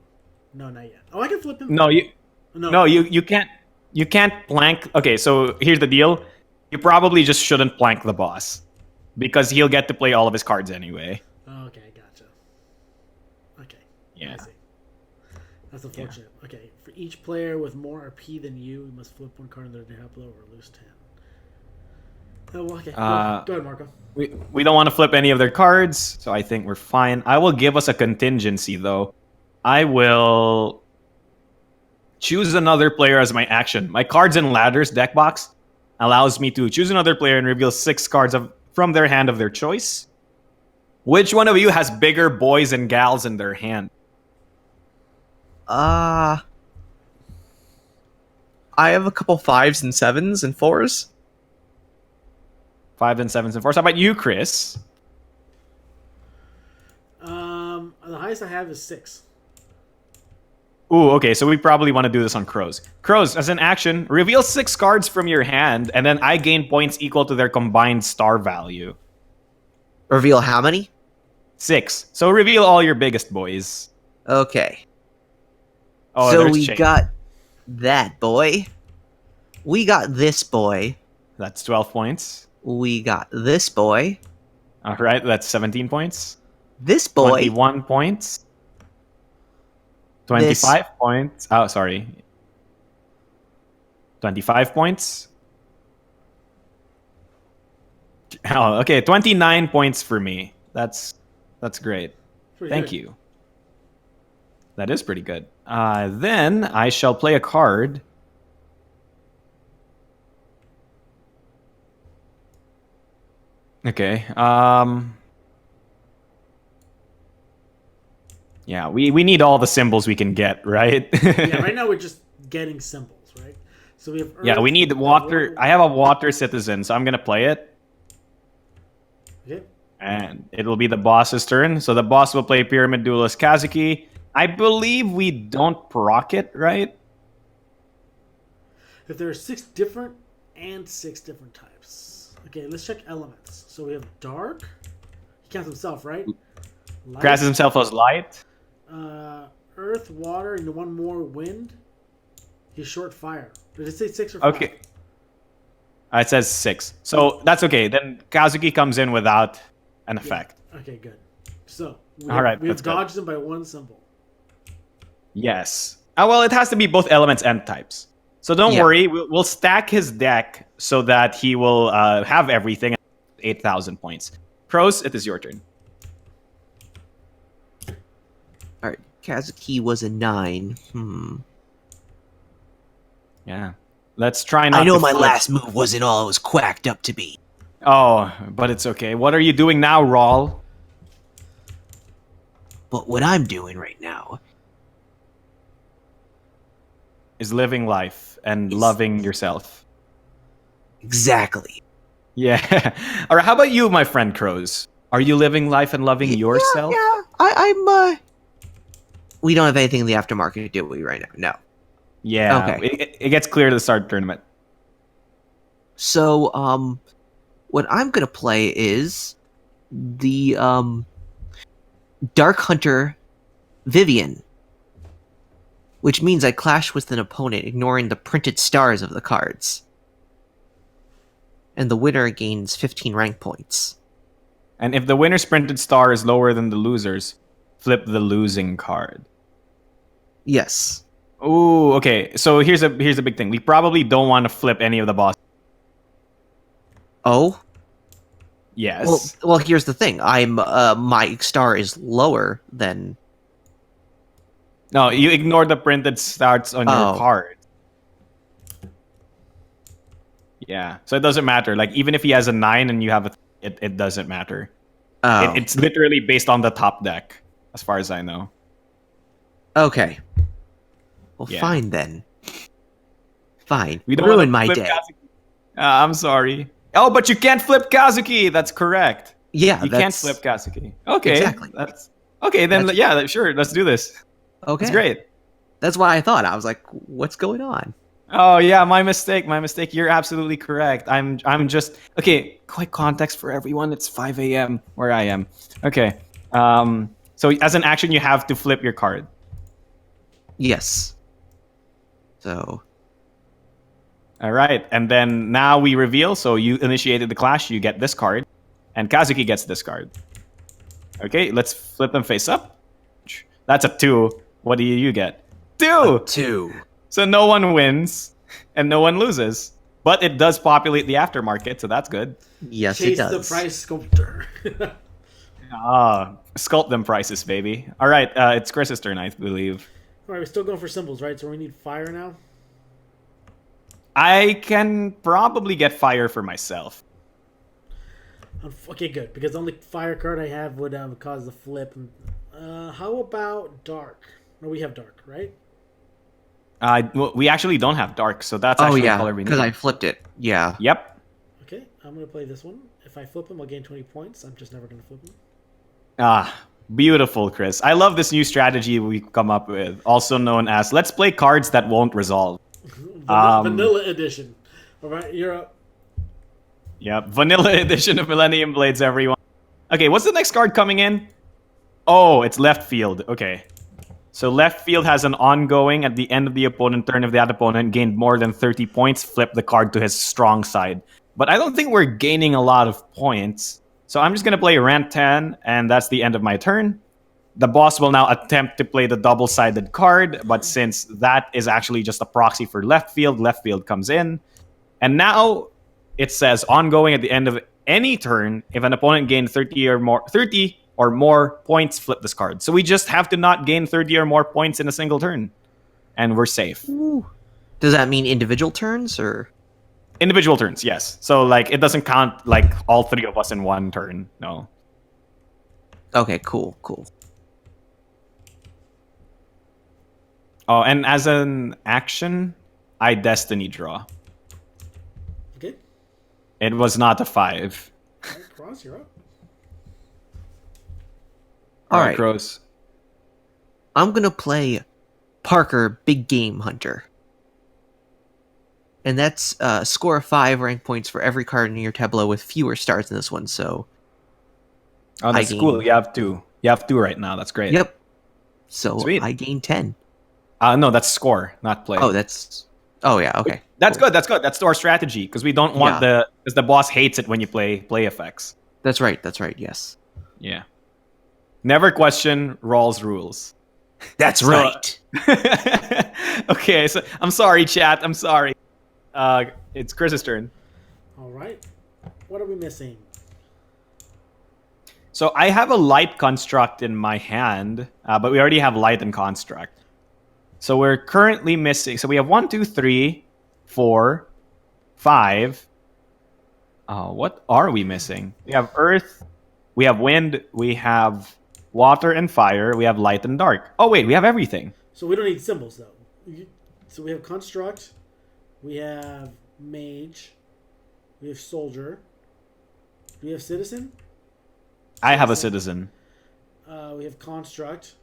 No, not yet. Oh, I can flip him. No, you can't. You can't plank. Okay, so here's the deal. You probably just shouldn't plank the boss because he'll get to play all of his cards anyway. Okay, gotcha. Okay. Yeah. I see. That's unfortunate. Yeah. Okay, for each player with more RP than you, you must flip 1 card in their Diablo or lose 10. Oh, well, okay. Go ahead, Marco. We don't want to flip any of their cards, so I think we're fine. I will give us a contingency, though. I will choose another player as my action. My Cards and Ladders deck box allows me to choose another player and reveal 6 cards from their hand of their choice. Which one of you has bigger boys and gals in their hand? I have a couple 5s and 7s and 4s. 5 and 7s and 4s. How about you, Chris? The highest I have is 6. Ooh, okay, so we probably want to do this on Kroze. Kroze, as an action, reveal 6 cards from your hand, and then I gain points equal to their combined star value. Reveal how many? 6. So reveal all your biggest boys. Okay. Oh, so there's we Shane. got that boy. We got this boy. That's 12 points. We got this boy. All right, that's 17 points. This boy. 21 points. 25 points. Oh, sorry. 25 points. Oh, okay, 29 points for me. That's great. Thank you. That is pretty good. Then I shall play a card. Okay. Yeah, we need all the symbols we can get, right? Yeah, right now we're just getting symbols, right? So we have Earth, Yeah, we need water. I have a water citizen, so I'm gonna play it. Okay. And it'll be the boss's turn. So the boss will play Pyramid Duelist Kazuki. I believe we don't proc it, right? If there are 6 different and 6 different types. Okay, let's check elements. So we have dark. He counts himself, right? Light, Crasses himself as light. earth, water, and 1 more wind. He's short fire. Did it say 6 or 5? Okay. It says 6. So that's okay. Then Kazuki comes in without an effect. Okay, good. So we All have, right, we have that's good. dodged him by 1 symbol. Yes. Well, it has to be both elements and types. So don't Yeah. worry. We'll stack his deck so that he will have everything at 8,000 points. Kroze, it is your turn. Alright, Kazuki was a 9. Yeah. Let's try not I know to my flip. last move wasn't all it was quacked up to be. Oh, but it's okay. What are you doing now, Rawl? But what I'm doing right now Is living life and loving yourself. exactly. Yeah. All right. How about you, my friend Kroze? Are you living life and loving yourself? Yeah. We don't have anything in the aftermarket, do we, right now? No. Yeah. Okay. It gets clear to the start tournament. So, what I'm gonna play is the Dark Hunter Vivian, which means I clash with an opponent, ignoring the printed stars of the cards, and the winner gains 15 rank points. And if the winner's printed star is lower than the loser's, flip the losing card. Yes. Ooh, okay. So here's a big thing. We probably don't want to flip any of the bosses. Oh. Yes. Well, here's the thing. I'm my star is lower than. No, you ignore the printed stars on your Oh. card. Yeah. So it doesn't matter. Like even if he has a 9 and you have a it doesn't matter. Oh. It's literally based on the top deck, as far as I know. Okay. Well, Yeah. fine then. Fine. We don't ruin wanna my flip day. Kazuki. I'm sorry. Oh, but you can't flip Kazuki. That's correct. Yeah, You can't flip Kazuki. Okay. Exactly. That's okay. Then That's- yeah, sure. Let's do this. Okay. It's great. That's what I thought. I was like, what's going on? Oh yeah, my mistake. My mistake. You're absolutely correct. I'm just okay. Quick context for everyone. It's 5 a.m. where I am. Okay. So as an action, you have to flip your card. Yes. So, All right, and then now we reveal. So you initiated the clash. You get this card, and Kazuki gets this card. Okay, let's flip them face up. That's a 2. What do you get? 2. 2. So no one wins, and no one loses. But it does populate the aftermarket, so that's good. Yes, Chase it does. the price sculptor. Sculpt them prices, baby. All right, it's Chris's turn, I believe. All right, we're still going for symbols, right? So we need fire now. I can probably get fire for myself. Okay, good. Because the only fire card I have would cause the flip. How about dark? No, we have dark, right? Well, we actually don't have dark, so that's Oh actually the yeah, color we need. because I flipped it. Yeah. Yep. Okay, I'm going to play this one. If I flip them, I'll gain 20 points. I'm just never going to flip them. Beautiful, Chris. I love this new strategy we've come up with, also known as let's play cards that won't resolve. Vanilla edition. All right, you're up. Yep, vanilla edition of Millennium Blades, everyone. Okay, what's the next card coming in? Oh, it's left field. Okay. So left field has an ongoing at the end of the opponent turn. If that opponent gained more than 30 points, flip the card to his strong side. But I don't think we're gaining a lot of points. So I'm just going to play Rant 10, and that's the end of my turn. The boss will now attempt to play the double-sided card, but since that is actually just a proxy for left field comes in. And now it says ongoing at the end of any turn. If an opponent gained 30 or more points, flip this card. So we just have to not gain 30 or more points in a single turn, and we're safe. Ooh. Does that mean individual turns or? Individual turns, yes. So like it doesn't count like all 3 of us in one turn. No. Okay, cool. Oh, and as an action, I destiny draw. Okay. It was not a 5. All right, Kroze, you're up. All right. Kroze. I'm gonna play Parker Big Game Hunter. And that's score of 5 rank points for every card in your tableau with fewer stars in this one, so... Oh, that's I gain- cool. You have 2. You have 2 right now. That's great. Yep. So Sweet. I gain 10. No, that's score, not play. Oh, that's... Oh, yeah, okay. That's Cool. good. That's good. That's our strategy because we don't want because the boss hates it when you play effects. That's right, yes. Yeah. Never question Rawls rules. That's So- right. Okay, so I'm sorry, chat. I'm sorry. It's Chris's turn. All right. What are we missing? So I have a light construct in my hand, but we already have light and construct. So we're currently missing. So we have 1, 2, 3, 4, 5. What are we missing? We have earth, we have wind, we have water and fire, we have light and dark. Oh wait, we have everything. So we don't need symbols, though. So we have construct, we have mage, we have soldier, We have Citizen. I have a citizen. We have Construct.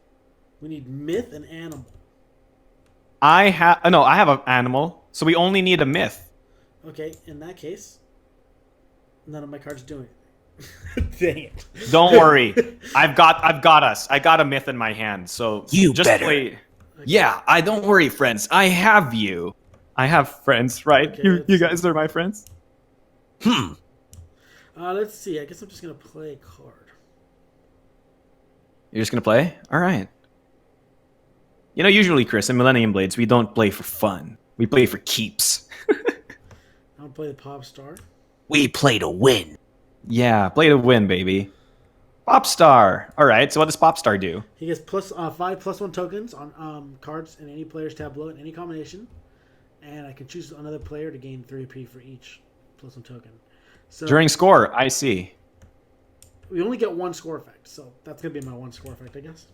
We need Myth and Animal. I have an animal, so we only need a myth. Okay, in that case, none of my cards do anything. Dang it. Don't worry, I've got us. I got a myth in my hand, so You just better. play. Yeah, I don't worry, friends. I have you. I have friends, right? Okay, you guys are my friends. Let's see. I guess I'm just gonna play a card. You're just gonna play? All right. You know, usually, Chris, in Millennium Blades, we don't play for fun. We play for keeps. I'll play the Pop Star. We play to win. Yeah, play to win, baby. Popstar. All right. So what does Popstar do? He gets plus 5/+1 tokens on cards in any player's tableau in any combination, and I can choose another player to gain 3 AP for each +1 token. So During score, I see. we only get 1 score effect, so that's gonna be my 1 score effect, I guess.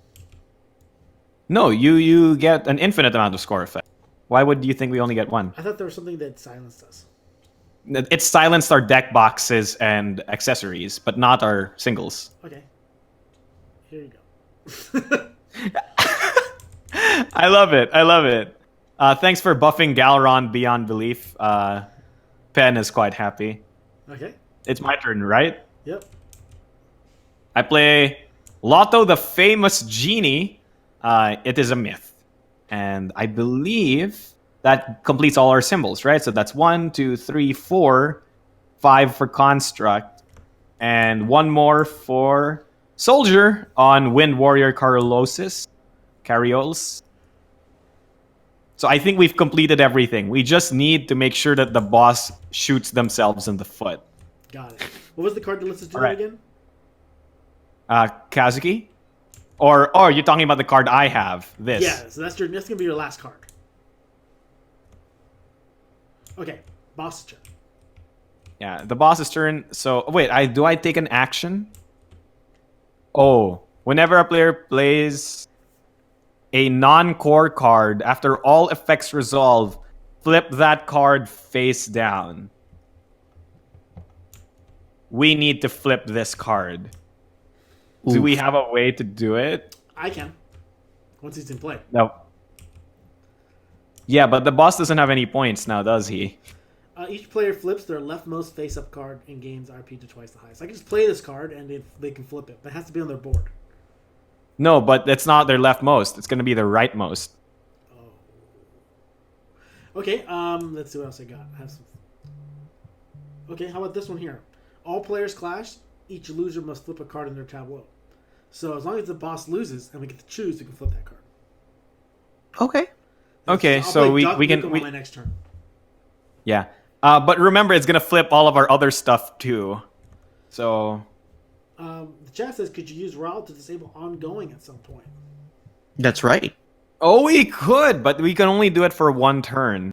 No, you get an infinite amount of score effect. Why would you think we only get 1? I thought there was something that silenced us. It's silenced our deck boxes and accessories, but not our singles. Okay. Here you go. I love it. I love it. Thanks for buffing Galron beyond belief. Pen is quite happy. Okay. It's my turn, right? Yep. I play Lotto the Famous Genie. It is a myth. And I believe that completes all our symbols, right? So that's 1, 2, 3, 4, 5 for Construct, and 1 more for Soldier on Wind Warrior Cariols. So I think we've completed everything. We just need to make sure that the boss shoots themselves in the foot. Got it. What was the card that lets us do All that right. again? Kazuki? Or you're talking about the card I have. This. Yeah, so that's gonna be your last card. Okay, boss turn. Yeah, the boss's turn. So wait, do I take an action? Oh, whenever a player plays a non-core card, after all effects resolve, flip that card face down. We need to flip this card. Do we have a way to do it? I can. Once he's in play. No. Yeah, but the boss doesn't have any points now, does he? Each player flips their leftmost face-up card and gains RP to twice the highest. I can just play this card and they can flip it, but it has to be on their board. No, but it's not their leftmost. It's going to be their rightmost. Okay, let's see what else I got. I have some. Okay, how about this one here? All players clash. Each loser must flip a card in their tableau. So as long as the boss loses and we get to choose, we can flip that card. Okay. Okay, I'll so play we Duck can Nukem on my next turn. Yeah. But remember, it's going to flip all of our other stuff too. So The chat says, could you use RAL to disable ongoing at some point? That's right. oh, we could, but we can only do it for 1 turn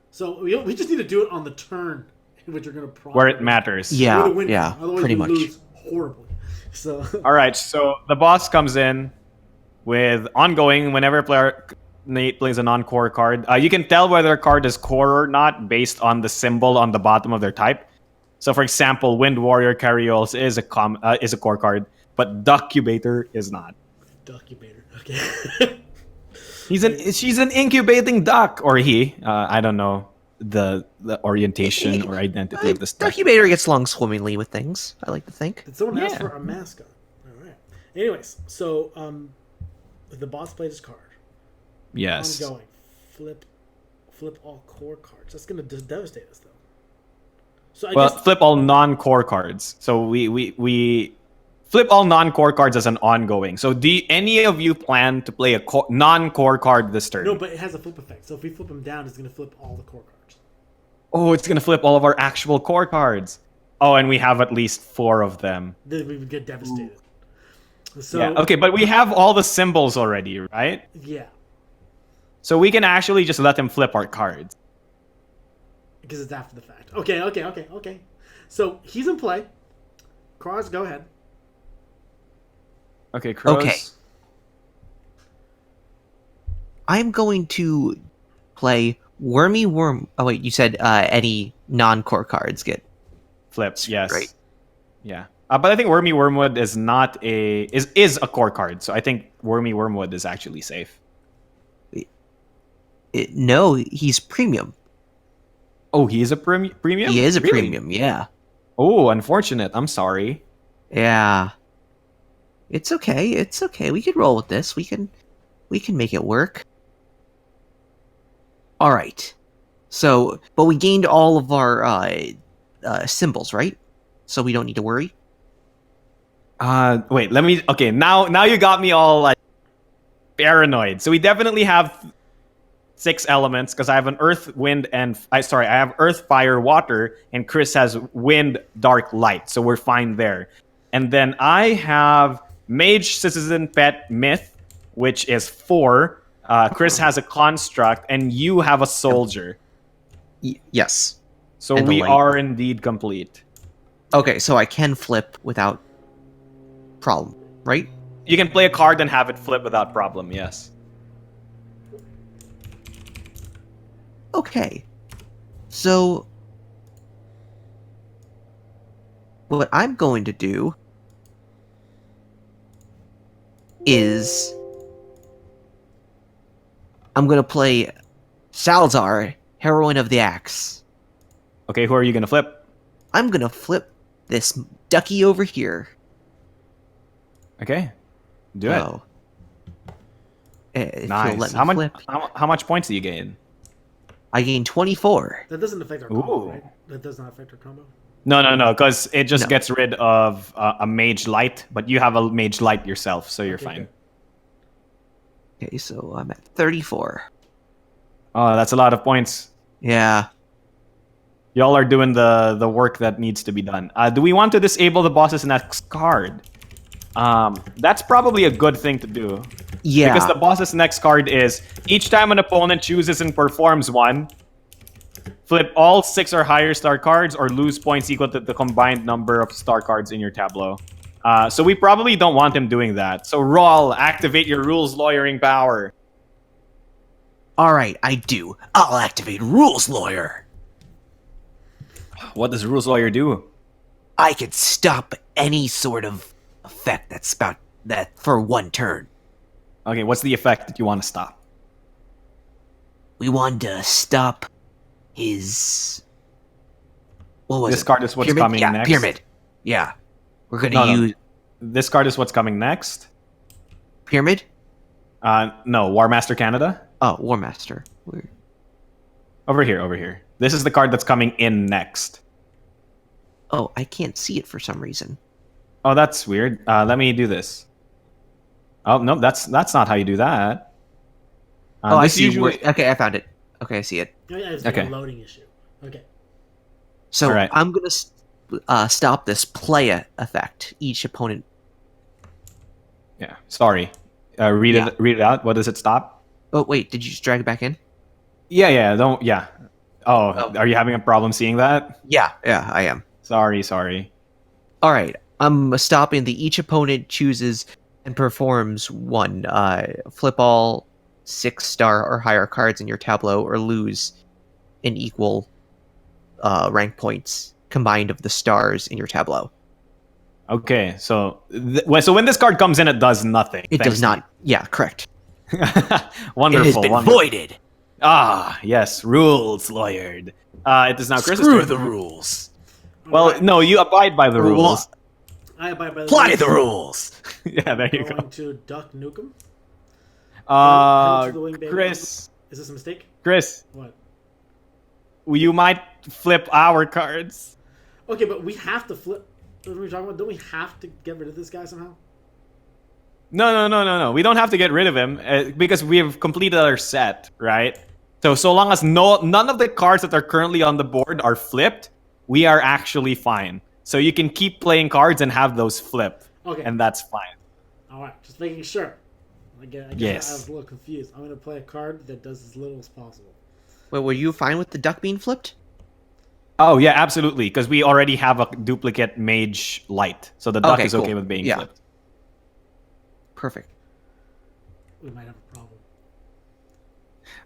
So we just need to do it on the turn in which you're going to probably where it matters. Yeah, win. yeah, Otherwise pretty we much. lose horribly. So All right, so the boss comes in with ongoing whenever a player Nate plays a non-core card. You can tell whether a card is core or not based on the symbol on the bottom of their type. So, for example, Wind Warrior Cariols is a core card, but Duckubator is not. Duckubator. Okay. She's an incubating duck, or he. I don't know the orientation or identity of this duck. Duckubator gets along swimmingly with things, I like to think. Did someone ask Yeah. for a mascot? All right. Anyways, so the boss plays his card. Yes. Ongoing. Flip all core cards. That's going to devastate us, though. So I Well, guess flip all non-core cards. So we flip all non-core cards as an ongoing. So do any of you plan to play a non-core card this turn? no, but it has a flip effect. So if we flip them down, it's going to flip all the core cards. Oh, it's gonna flip all of our actual core cards. Oh, and we have at least 4 of them. Then we would get devastated. So Yeah. Okay, but we have all the symbols already, right? yeah, So we can actually just let him flip our cards. because it's after the fact. Okay. So he's in play. Kroze, go ahead. Okay, Kroze. Okay. I'm going to play Wormy Worm. Oh wait, you said any non-core cards get Flips, yes. Great. Yeah. But I think Wormy Wormwood is not is a core card, so I think Wormy Wormwood is actually safe. No, he's premium. Oh, he is a premium? He is a Really? premium, yeah. Oh, unfortunate. I'm sorry. Yeah. It's okay. It's okay. We can roll with this. We can make it work. All right. So, but we gained all of our symbols, right? So we don't need to worry. Wait, let me. Okay, now you got me all like paranoid. So we definitely have 6 elements because I have an earth, wind, and I have earth, fire, water, and Chris has wind, dark, light. So we're fine there. And then I have mage, citizen, pet, myth, which is 4. Chris has a construct, and you have a soldier. Yes. So And the we light. are indeed complete. Okay, so I can flip without problem, right? You can play a card and have it flip without problem. Yes. Okay. So what I'm going to do is I'm going to play Salazar, Heroine of the Axe. Okay, who are you gonna flip? I'm going to flip this ducky over here. Okay, do it. Oh. If Nice. you'll let me How much? flip. How much points do you gain? I gain 24. That doesn't affect our combo, Ooh. right? That does not affect our combo. No, because it just No. gets rid of a mage light, but you have a mage light yourself, so you're Okay, fine. good. Okay, so I'm at 34. Oh, that's a lot of points. Yeah. Y'all are doing the work that needs to be done. Do we want to disable the boss's next card? That's probably a good thing to do. Yeah. Because the boss's next card is, each time an opponent chooses and performs one, flip all 6 or higher star cards or lose points equal to the combined number of star cards in your tableau. So we probably don't want him doing that. So Rawl, activate your rules lawyering power. Alright, I do. I'll activate Rules Lawyer. What does rules lawyer do? I can stop any sort of effect that's about that for one turn. Okay, what's the effect that you want to stop? We wanted to stop his... What was This it? card is what's Pyramid? coming Yeah, next. Pyramid. Yeah. We're gonna No. use... This card is what's coming next. Pyramid? No, War Master Canada. Oh, War Master. Where? Over here. This is the card that's coming in next. Oh, I can't see it for some reason. Oh, that's weird. Let me do this. Oh no, that's not how you do that. Oh, I this see. usually- Okay, I found it. Okay, I see it. Oh, yeah, it's like Okay. a loading issue. Okay. So Alright. I'm gonna stop this playa effect. Each opponent. Yeah, sorry. Read Yeah. it. Read it out. What does it stop? Oh wait, did you just drag it back in? Yeah. Don't. Yeah. Oh, Oh. are you having a problem seeing that? Yeah, I am. Sorry. All right, I'm stopping the each opponent chooses and performs one. Flip all 6-star or higher cards in your tableau, or lose an equal rank points combined of the stars in your tableau. Okay, so so when this card comes in, it does nothing. It Thanks does not. Yeah, correct. to you. It Wonderful. has been wonderful. voided. Ah, yes, rules lawyered. It is now Chris's Screw turn. the rules. Well, Alright, no, you abide by the rules. I abide by the Apply rules. the rules. Yeah, there you Going go. to Duck Nukem. Hail to the wing, baby. Chris, Is this a mistake? What? you might flip our cards. Okay, but we have to flip. What are we talking about? Don't we have to get rid of this guy somehow? No. We don't have to get rid of him because we have completed our set, right? So long as none of the cards that are currently on the board are flipped, we are actually fine. So you can keep playing cards and have those flip, Okay. and that's fine. All right, just making sure. I guess Yes. I was a little confused. I'm going to play a card that does as little as possible. Wait, were you fine with the duck being flipped? Oh yeah, absolutely, because we already have a duplicate mage light, so the duck Okay, is okay cool. with being Yeah. flipped. Perfect. We might have a problem.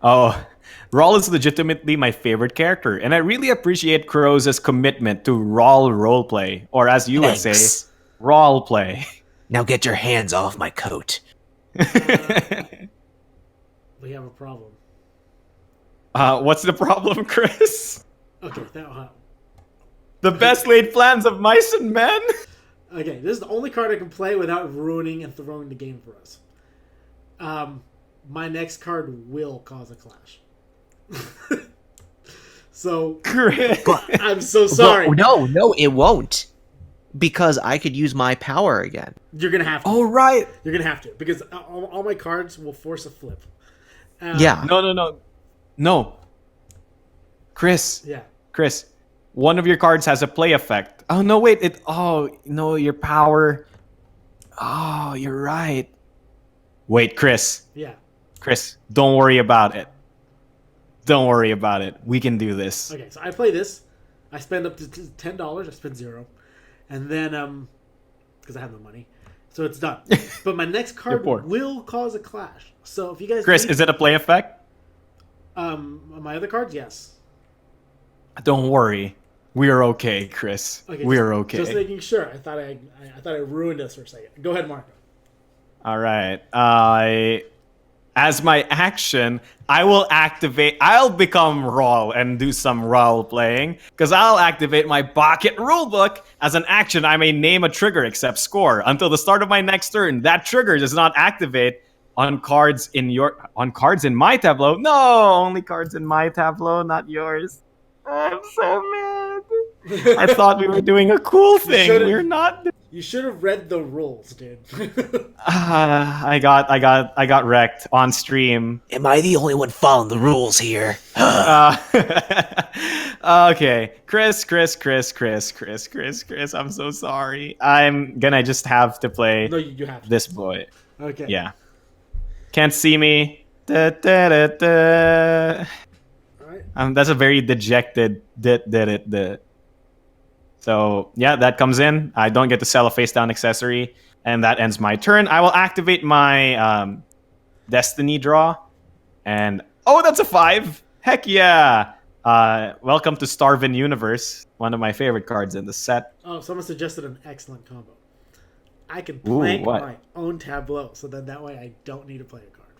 Oh, Rawl is legitimately my favorite character, and I really appreciate Kroze's commitment to Rawl roleplay, or as you would say, Thanks. Rawl play. Now get your hands off my coat. We have a problem. What's the problem, Chris? Okay, that The best laid plans of mice and men? Okay, this is the only card I can play without ruining and throwing the game for us. My next card will cause a clash. So, Chris. I'm so sorry. No, it won't. Because I could use my power again. You're going to have to. Oh, right. You're going to have to. Because all my cards will force a flip. Yeah. No. Chris. Yeah. Chris, one of your cards has a play effect. Oh, no, wait. Your power. Oh, you're right. Wait, Chris. Yeah. Chris, don't worry about it. Don't worry about it. We can do this. Okay, so I play this. I spend up to $10. I spend 0. And then, because I have no money. So it's done. But my next card poor. will cause a clash. So if you guys... Chris, is it a play effect? My other cards, yes. Don't worry. We're okay, Chris. Okay, We're okay. Just making sure. I thought I ruined this for a second. Go ahead, Marco. All right. As my action, I'll become Rawl and do some Rawl playing, because I'll activate my Pocket Rulebook. As an action, I may name a trigger except score. Until the start of my next turn, that trigger does not activate on cards in my tableau. No, only cards in my tableau, not yours. I'm so mad. I thought we were doing a cool thing. We're not. You should have read the rules, dude. I got wrecked on stream. Am I the only one following the rules here? Okay, Chris, I'm so sorry. I'm gonna just have to play No, you have to. this boy. Okay. Yeah. Can't see me. Da, da, da, da. All right. That's a very dejected da. So, yeah, that comes in. I don't get to sell a face-down accessory, and that ends my turn. I will activate my Destiny draw, and... Oh, that's a 5! Heck yeah! Welcome to Starvin Universe, one of my favorite cards in the set. Oh, someone suggested an excellent combo. I can Ooh, blank what? my own tableau, so then that way I don't need to play a card.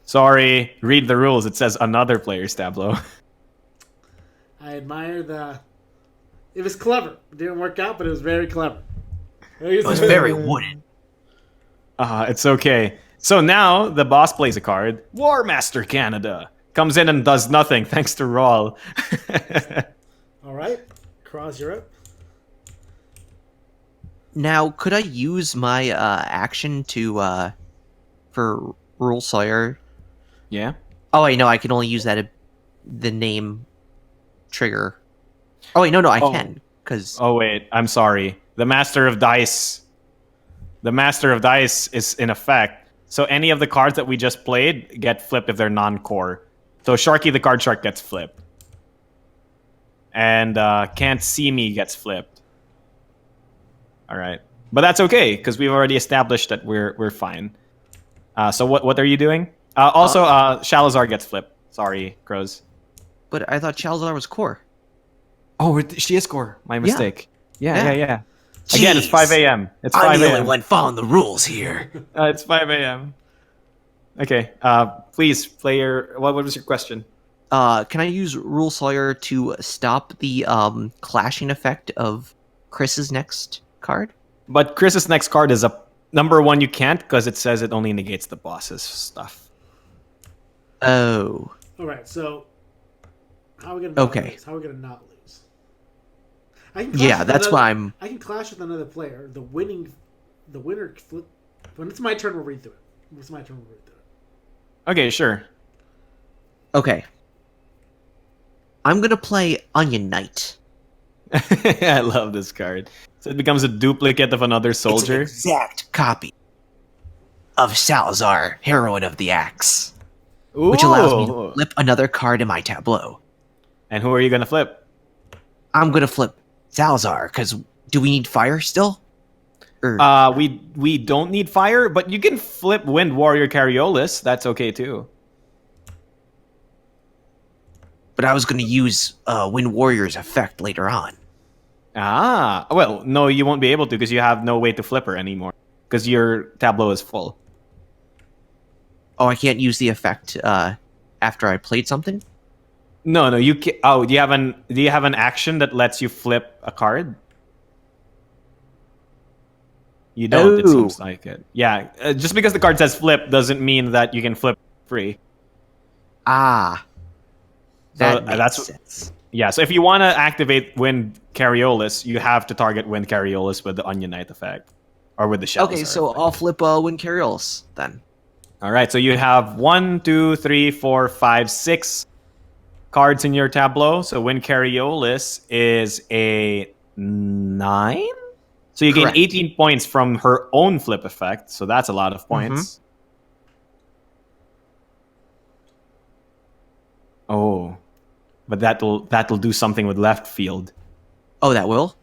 Sorry, read the rules. It says another player's tableau. I admire the... It was clever. It didn't work out, but it was very clever. It was very wooden. It's okay. So now the boss plays a card. War Master Canada comes in and does nothing thanks to Rawl. All right. Kroze, you're up. Now, could I use my action to for Rule Sawyer? Yeah. Oh wait, no, I can only use that the name trigger. Oh wait, no, I can because Oh wait, I'm sorry. The Master of Dice is in effect. So any of the cards that we just played get flipped if they're non-core. So Sharky the Card Shark gets flipped. And Can't See Me gets flipped. All right. But that's okay, because we've already established that we're fine. So what are you doing? Also, Shalazar gets flipped. Sorry, Kroze. but I thought Shalazar was core. Oh, she is core. My mistake. Yeah. Again, it's Jeez. 5 a.m. It's I'm 5 the only a.m. one following the rules here. It's 5 a.m. Okay. Please play your. What was your question? Can I use Rule Sawyer to stop the clashing effect of Chris's next card? But Chris's next card is a number 1. You can't because it says it only negates the boss's stuff. Oh. All right, so how are we gonna Okay. lose? How are we gonna not lose? I can Yeah, with that's another- why I'm... I can clash with another player. The winner flip. When it's my turn, we'll read through it. When it's my turn, we'll read through it. Okay, sure. Okay. I'm gonna play Onion Knight. I love this card. So it becomes a duplicate of another It's an soldier. exact copy of Salazar, Heroine of the Axe, which allows me to Ooh. flip another card in my tableau. And who are you gonna flip? I'm gonna flip Salazar, because do we need fire still? Or, We don't need fire, but you can flip Wind Warrior Cariolis. That's okay too. but I was going to use Wind Warrior's effect later on. Ah, well, no, you won't be able to because you have no way to flip her anymore because your tableau is full. Oh, I can't use the effect after I played something? No, you can. Oh, do you have an action that lets you flip a card? You don't. It seems like it. Yeah, just because the card says flip doesn't mean that you can flip free. Ah, that makes that's sense. Yeah, so if you want to activate Wind Cariolis, you have to target Wind Cariolis with the Onion Knight effect. Or with the Shells. Okay, so effect. I'll flip Wind Cariolis then. Alright, so you have 1, 2, 3, 4, 5, 6 cards in your tableau. So Wind Cariolis is a 9? So you Correct. gain 18 points from her own flip effect. So that's a lot of points. Oh. But that'll do something with left field. Oh, that will?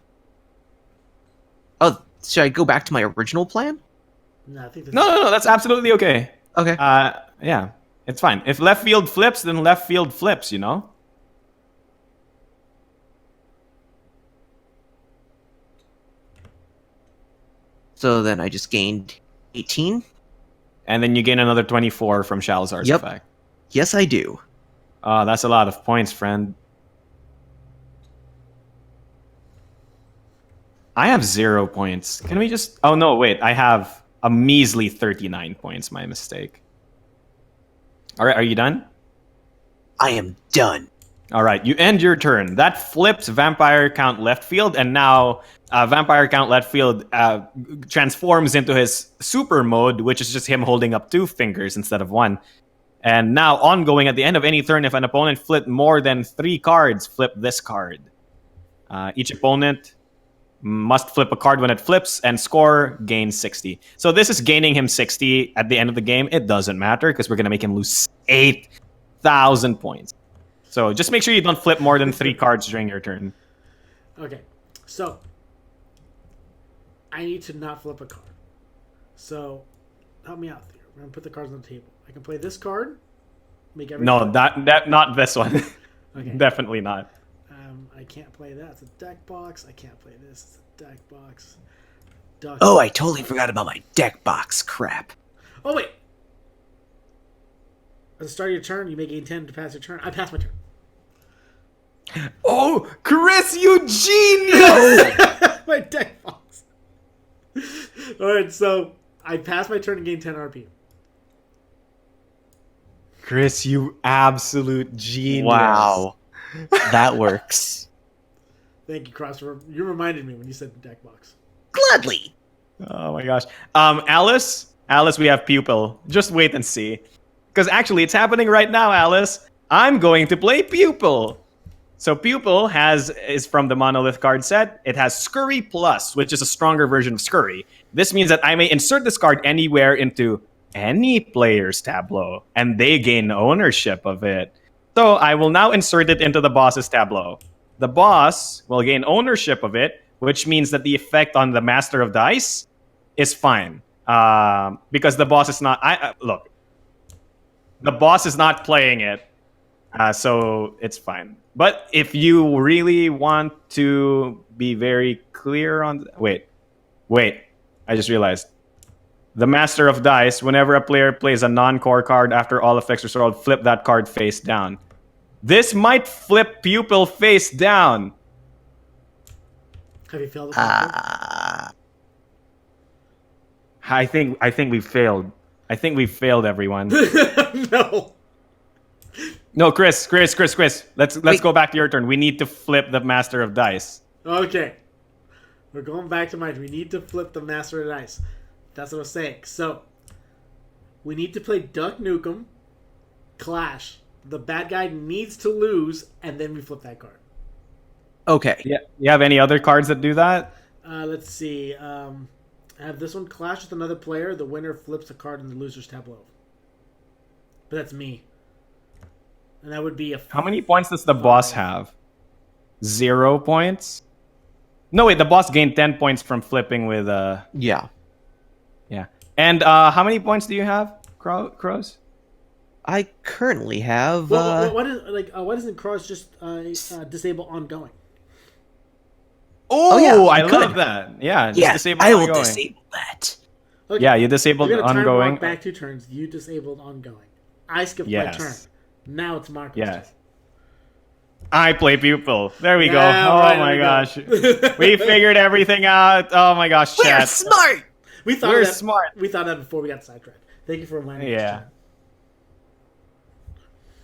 Oh, should I go back to my original plan? No, I think this No, that's absolutely okay. Okay. Yeah, it's fine. If left field flips, then left field flips, you know? So then I just gained 18? And then you gain another 24 from Shalzar's Yep. effect. Yes, I do. Oh, that's a lot of points, friend. I have 0 points. Can we just... Oh, no, wait. I have a measly 39 points. My mistake. All right, are you done? I am done. All right, you end your turn. That flips Vampire Count left field, and now Vampire Count left field transforms into his super mode, which is just him holding up 2 fingers instead of 1. And now, ongoing at the end of any turn, if an opponent flipped more than 3 cards, flip this card. Each opponent must flip a card when it flips, and score gains 60. So this is gaining him 60 at the end of the game. It doesn't matter, because we're going to make him lose 8,000 points. So just make sure you don't flip more than 3 cards during your turn. Okay, so I need to not flip a card. So help me out here. We're gonna put the cards on the table. I can play this card. Make every No, that not this one. Okay. Definitely not. I can't play that. It's a deck box. I can't play this. It's a deck box. Oh, I totally forgot about my deck box. Crap. Oh wait. At the start of your turn, you may gain 10 to pass your turn. I pass my turn. Oh, Chris, you genius! My deck box. Alright, so I pass my turn and gain 10 RP. Chris, you absolute genius. Wow. That works. Thank you, Cross. You reminded me when you said deck box. Gladly. Oh my gosh. Alice, we have Pupil. Just wait and see. Because actually, it's happening right now, Alice. I'm going to play Pupil. So Pupil is from the Monolith card set. It has Scurry Plus, which is a stronger version of Scurry. This means that I may insert this card anywhere into any player's tableau, and they gain ownership of it. So I will now insert it into the boss's tableau. The boss will gain ownership of it, which means that the effect on the Master of Dice is fine. Because the boss is not... Look. The boss is not playing it, so it's fine. But if you really want to be very clear on... Wait. I just realized. The Master of Dice, whenever a player plays a non-core card after all effects are resolved, flip that card face down. This might flip Pupil face down. Have you failed? I think we failed. I think we failed, everyone. No. No, Chris. Let's go back to your turn. We need to flip the Master of Dice. Okay. We're going back to mine. We need to flip the Master of Dice. That's what I was saying. So, we need to play Duck Nukem, Clash. The bad guy needs to lose, and then we flip that card. Okay. Yeah. You have any other cards that do that? Let's see. I have this one, Clash with another player. The winner flips a card in the loser's tableau. But that's me. And that would be a... How many points does the boss have? 0 points? No, wait. The boss gained 10 points from flipping with... Yeah. Yeah. And how many points do you have, Kroze? I currently have. Well, why doesn't Kroze just disable ongoing? Oh, yeah, I you love could. that. Yeah, just Yeah, disable I will ongoing. disable that. Okay, Yeah, you disabled we're gonna time ongoing. walk back 2 turns. You disabled ongoing. I skipped my turn. Yes. Now it's Marco's Yes. turn. I play pupil. There we go. Yeah, Oh right, my there gosh. we go. We figured everything out. Oh my gosh, We're chat. smart. We thought We're of that, smart. We thought of that before we got sidetracked. Thank you for reminding us. Yeah.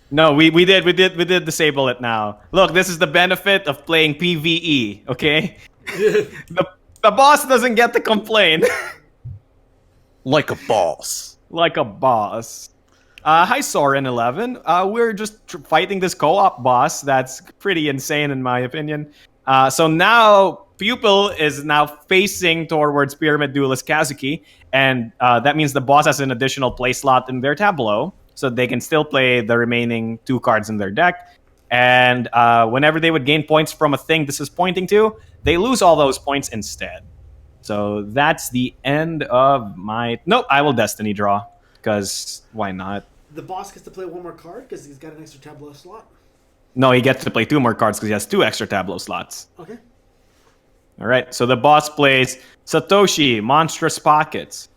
No, we did disable it now. Look, this is the benefit of playing PvE, okay? the boss doesn't get to complain. Like a boss. Like a boss. Hi Soren11. We're just fighting this co-op boss that's pretty insane in my opinion. So now Pupil is now facing towards Pyramid Duelist Kazuki, and that means the boss has an additional play slot in their tableau, so they can still play the remaining 2 cards in their deck. And whenever they would gain points from a thing this is pointing to, they lose all those points instead. So that's the end of my... Nope, I will Destiny draw, because why not? The boss gets to play 1 more card because he's got an extra tableau slot. No, he gets to play 2 more cards because he has 2 extra tableau slots. Okay. All right, so the boss plays Satoshi, Monstrous Pockets.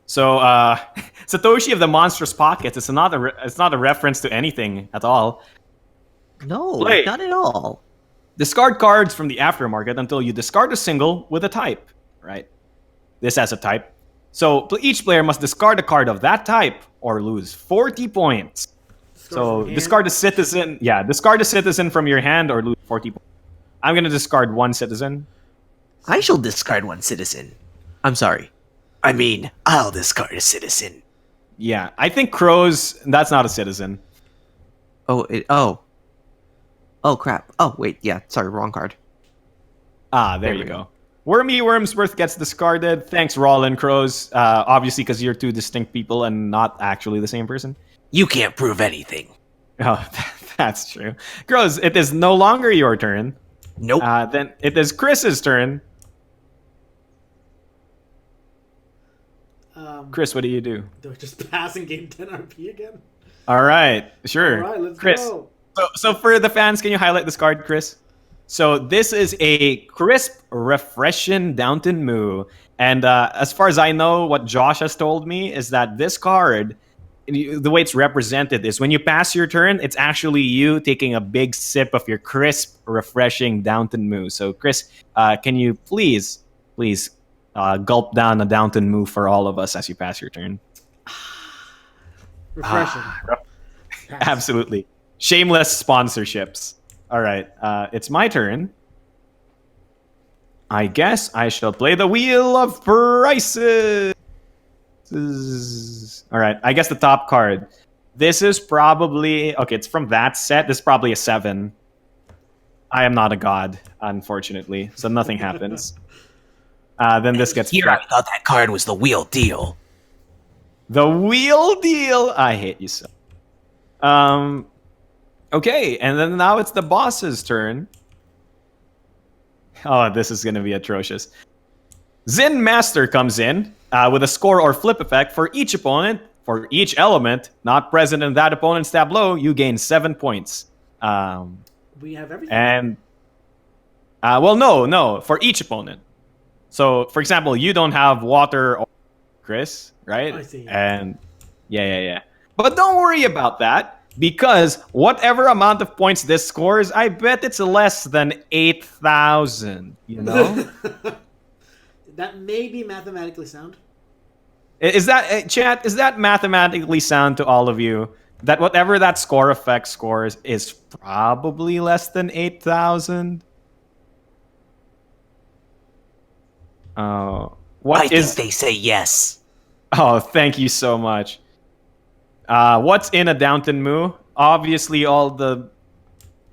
So Satoshi of the Monstrous Pockets, it's not a reference to anything at all. No, Play. not at all. Discard cards from the aftermarket until you discard a single with a type, right? This has a type. So each player must discard a card of that type or lose 40 points. So discard a citizen. Yeah, discard a citizen from your hand or lose 40 points. I'm going to discard 1 citizen. I shall discard 1 citizen. I'm sorry. I mean, I'll discard a citizen. Yeah, I think Kroze, that's not a citizen. Oh, crap. Oh, wait, yeah, sorry, wrong card. There you go. Wormy Wormsworth gets discarded. Thanks, Rollin Kroze. Obviously, because you're 2 distinct people and not actually the same person. You can't prove anything. Oh, that's true. Kroze, it is no longer your turn. Nope. Then it is Chris's turn. Chris, what do you do? Do I just pass and gain 10 RP again? All right, sure. All right, let's Chris. go. So for the fans, can you highlight this card, Chris? So this is a crisp, refreshing Downton Moo. And as far as I know, what Josh has told me is that this card, the way it's represented is when you pass your turn, it's actually you taking a big sip of your crisp, refreshing Downton Moo. So Chris, can you please gulp down a Downton Moo for all of us as you pass your turn? Refreshing. Absolutely. Shameless sponsorships. All right, it's my turn. I guess I shall play the Wheel of Prices. All right, I guess the top card. This is probably... Okay, it's from that set. This is probably a 7. I am not a god, unfortunately, so nothing happens. Then this gets... Here, I thought that card was the wheel deal. The Wheel Deal! I hate you so. Okay, and then now it's the boss's turn. Oh, this is going to be atrocious. Zen Master comes in with a score or flip effect for each opponent. For each element not present in that opponent's tableau, you gain 7 points. We have everything. And, well, no, for each opponent. So, for example, you don't have water or Chris, right? I see. And, yeah. But don't worry about that. Because whatever amount of points this scores, I bet it's less than 8,000, you know? That may be mathematically sound. Is that, chat, is that mathematically sound to all of you? That whatever that score effect scores is probably less than 8,000? I think they say yes. Oh, thank you so much. What's in a Downton Moo? Obviously, all the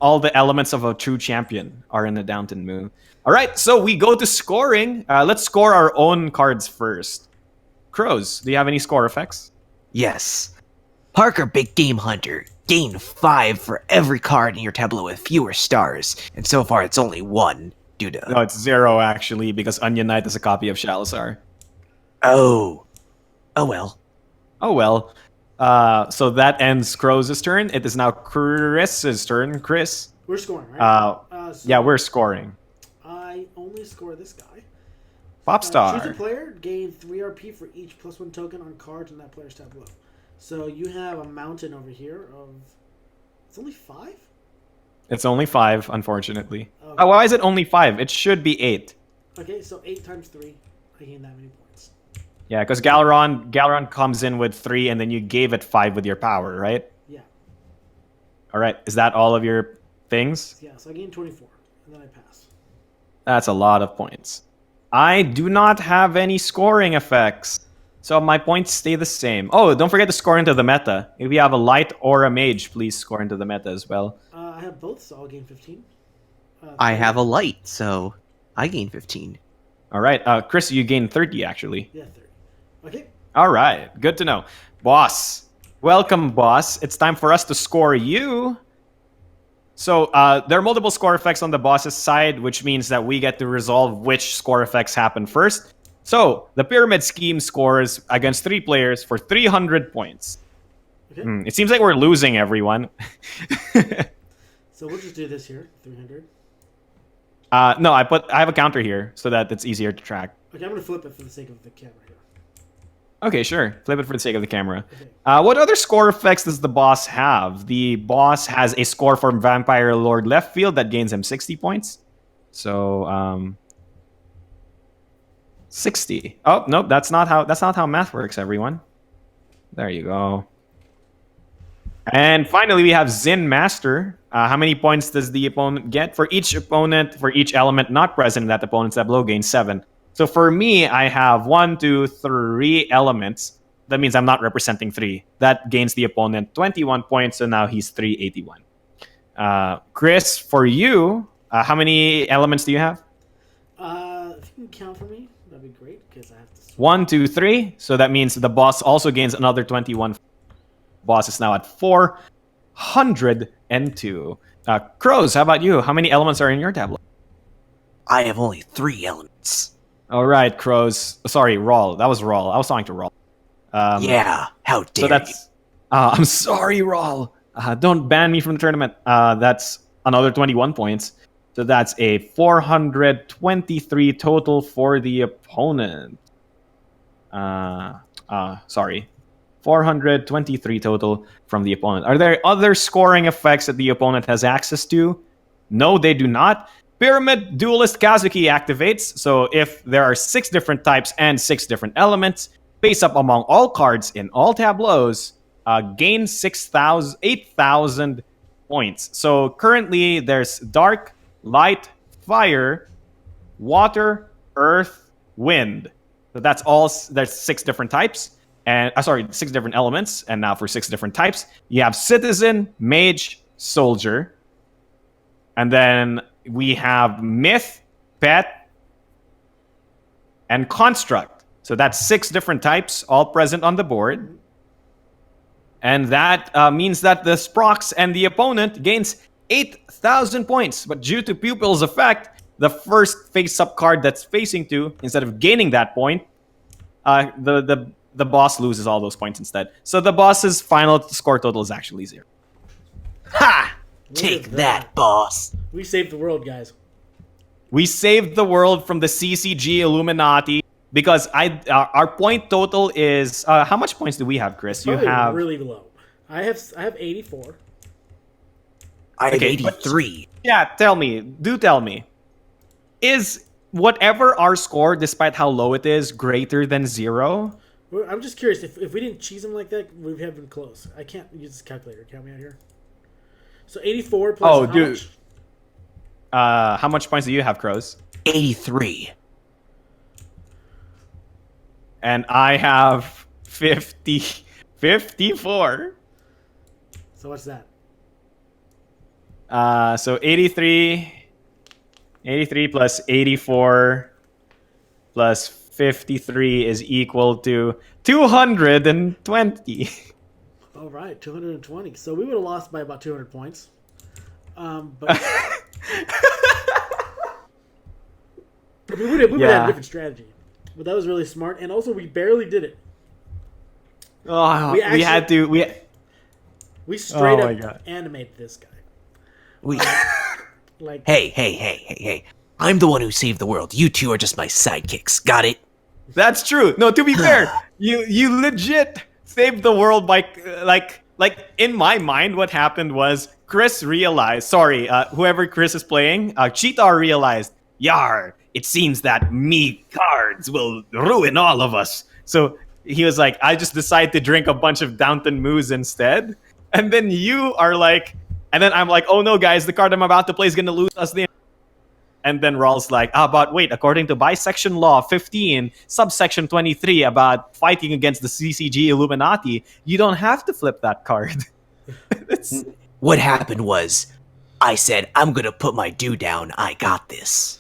elements of a true champion are in a Downton Moo. All right, so we go to scoring. Let's score our own cards first. Kroze, do you have any score effects? Yes. Parker Big Game Hunter. Gain 5 for every card in your tableau with fewer stars. And so far, it's only 1 due to... No, it's 0, actually, because Onion Knight is a copy of Shalazar. Oh. Oh well. Oh, well. So that ends Kroze's turn. It is now Chris's turn. Chris. We're scoring, right? So Yeah, we're scoring. I only score this guy. Popstar. Choose a player, gain 3 RP for each +1 token on cards in that player's tableau. So you have a mountain over here of... It's only 5? It's only 5, unfortunately. Okay. Why is it only 5? It should be 8. Okay, so 8 times 3. I gain that many points. Yeah, because Galaron comes in with 3, and then you gave it 5 with your power, right? Yeah. All right. Is that all of your things? Yeah, so I gain 24, and then I pass. That's a lot of points. I do not have any scoring effects, so my points stay the same. Oh, don't forget to score into the meta. If you have a light or a mage, please score into the meta as well. I have both, so I'll gain 15. I have a light, so I gain 15. All right. Chris, you gain 30, actually. Yeah, 30. Okay. All right. Good to know. Boss. Welcome, boss. It's time for us to score you. So there are multiple score effects on the boss's side, which means that we get to resolve which score effects happen first. So the pyramid scheme scores against 3 players for 300 points. Okay. It seems like we're losing everyone. So we'll just do this here, 300. No, I have a counter here so that it's easier to track. Okay, I'm going to flip it for the sake of the camera here. Okay, sure. Flip it for the sake of the camera. Okay. What other score effects does the boss have? The boss has a score from Vampire Lord left field that gains him 60 points. So, 60. Oh, nope, that's not how math works, everyone. There you go. And finally, we have Zen Master. How many points does the opponent get? For each element not present in that opponent's tableau, gains 7. So for me, I have 1, 2, 3 elements. That means I'm not representing 3. That gains the opponent 21 points, so now he's 381. Chris, for you, how many elements do you have? If you can count for me, that'd be great, because I have to... 1, 2, 3. So that means the boss also gains another 21. Boss is now at 402. Kroze, how about you? How many elements are in your tableau? I have only 3 elements. All right, Kroze. Sorry, Rawl. That was Rawl. I was talking to Rawl. Yeah, how dare So that's... I'm sorry, Rawl. Don't ban me from the tournament. That's another 21 points. So that's a 423 total for the opponent. Sorry. 423 total from the opponent. Are there other scoring effects that the opponent has access to? No, they do not. Pyramid Duelist Kazuki activates. So if there are 6 different types and 6 different elements, face up among all cards in all tableaus, gain 8,000 points. So currently there's dark, light, fire, water, earth, wind. So that's all. There's 6 different types. And 6 different elements. And now for 6 different types, you have citizen, mage, soldier. And then we have myth, pet, and construct. So that's 6 different types, all present on the board. And that means that the Sprox and the opponent gains 8,000 points. But due to Pupil's effect, the first face-up card that's facing to, instead of gaining that point, the boss loses all those points instead. So the boss's final score total is actually 0. Ha! Look Take at that, boss. We saved the world, guys. We saved the world from the CCG Illuminati because our point total is how much points do we have, Chris? You Probably have really low. I have 84. I have Okay, 83. Yeah, tell me. Is whatever our score, despite how low it is, greater than 0? I'm just curious, if we didn't cheese them like that, we'd have been close. I can't use this calculator. Count me out here. So 84 plus Oh, how dude. much? How much points do you have, Kroze? 83. And I have 54. So what's that? So 83 plus 84 plus 53 is equal to 220. All right, 220. So we would have lost by about 200 points. But we would have had a different strategy. But that was really smart. And also, we barely did it. Oh, We we had to. We straight Oh my up God. animate this guy. We, Like, hey. I'm the one who saved the world. You two are just my sidekicks. Got it? That's true. No, to be fair, you legit saved the world by like in my mind. What happened was Chris realized. Sorry, whoever Chris is playing, Cheetar realized. Yar! It seems that me cards will ruin all of us. So he was like, I just decided to drink a bunch of Downton Moose instead. And then you are like, and then I'm like, oh no, guys, the card I'm about to play is gonna lose us the. And then Rawls like, but wait, according to bisection law 15, subsection 23 about fighting against the CCG Illuminati, you don't have to flip that card. It's, What happened was, I said, I'm gonna put my due down. I got this.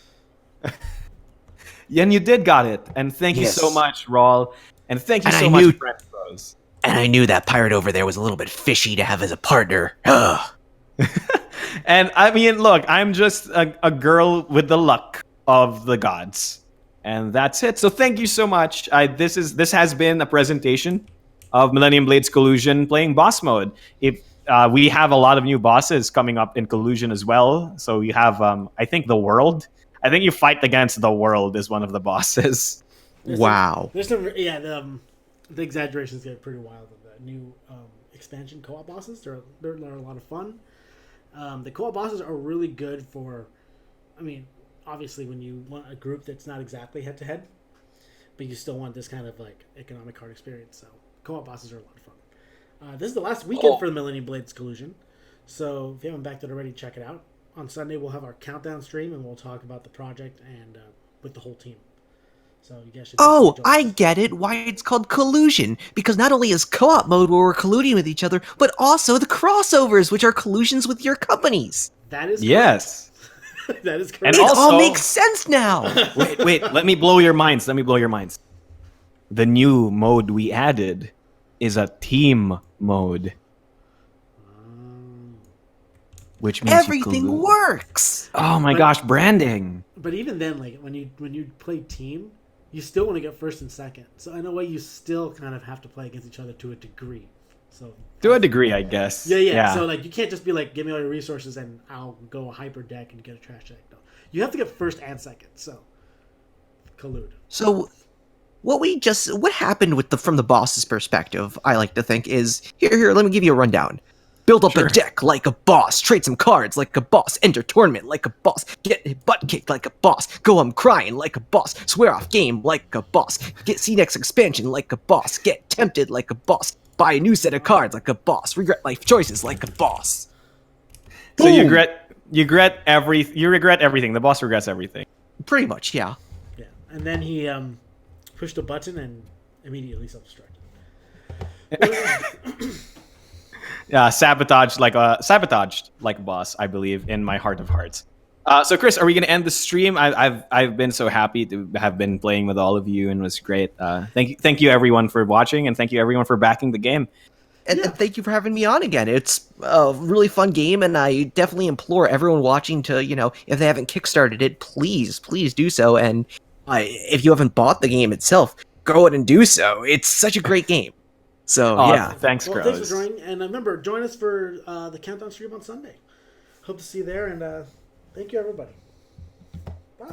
and you did got it. And thank you Yes. so much, Rawl. And thank you And so I much, knew- friend Kroze. And I knew that pirate over there was a little bit fishy to have as a partner. Ugh. And I mean, look, I'm just a girl with the luck of the gods. And that's it. So thank you so much. This has been a presentation of Millennium Blades Collusion playing boss mode. If we have a lot of new bosses coming up in Collusion as well. So you have, I think, the world. I think you fight against the world is one of the bosses. Wow. There's some, yeah, the exaggerations get pretty wild with the new expansion co-op bosses. They're a lot of fun. The co-op bosses are really good for, I mean, obviously when you want a group that's not exactly head-to-head, but you still want this kind of like economic card experience. So co-op bosses are a lot of fun. This is the last weekend for the Millennium Blades Collusion. So if you haven't backed it already, check it out. On Sunday, we'll have our countdown stream, and we'll talk about the project and with the whole team. So you guys should. Oh, join I us. get it. Why it's called collusion. Because not only is co-op mode where we're colluding with each other, but also the crossovers, which are collusions with your companies. That is Yes. correct. That is And correct. It all also- makes sense now. Wait, let me blow your minds. The new mode we added is a team mode. Which means you Everything collude. works. Oh my gosh, branding. But even then, like when you play team, you still want to get first and second. So in a way, you still kind of have to play against each other to a degree. So To a degree, I guess. yeah. So like you can't just be like, give me all your resources and I'll go a hyper deck and get a trash deck. No, you have to get first and second. So collude. So what happened with from the boss's perspective, I like to think, is here, let me give you a rundown. Build up Sure. a deck like a boss, trade some cards like a boss, enter tournament like a boss, get butt kicked like a boss, go I'm crying like a boss, swear off game like a boss, get see next expansion like a boss, get tempted like a boss, buy a new set of cards like a boss, regret life choices like a boss. So you Boom. regret everything. The boss regrets everything. Pretty much, yeah. Yeah, and then he pushed a button and immediately self-destructed. Sabotaged like a boss, I believe, in my heart of hearts. So Chris, are we gonna end the stream? I've been so happy to have been playing with all of you and it was great. Thank you everyone for watching and thank you everyone for backing the game. And thank you for having me on again. It's a really fun game, and I definitely implore everyone watching to, if they haven't kickstarted it, please do so. And if you haven't bought the game itself, go ahead and do so. It's such a great game. So, yeah. Thanks, Well, Kroze. thanks for joining, and remember, join us for the countdown stream on Sunday. Hope to see you there, and thank you, everybody.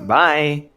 Bye.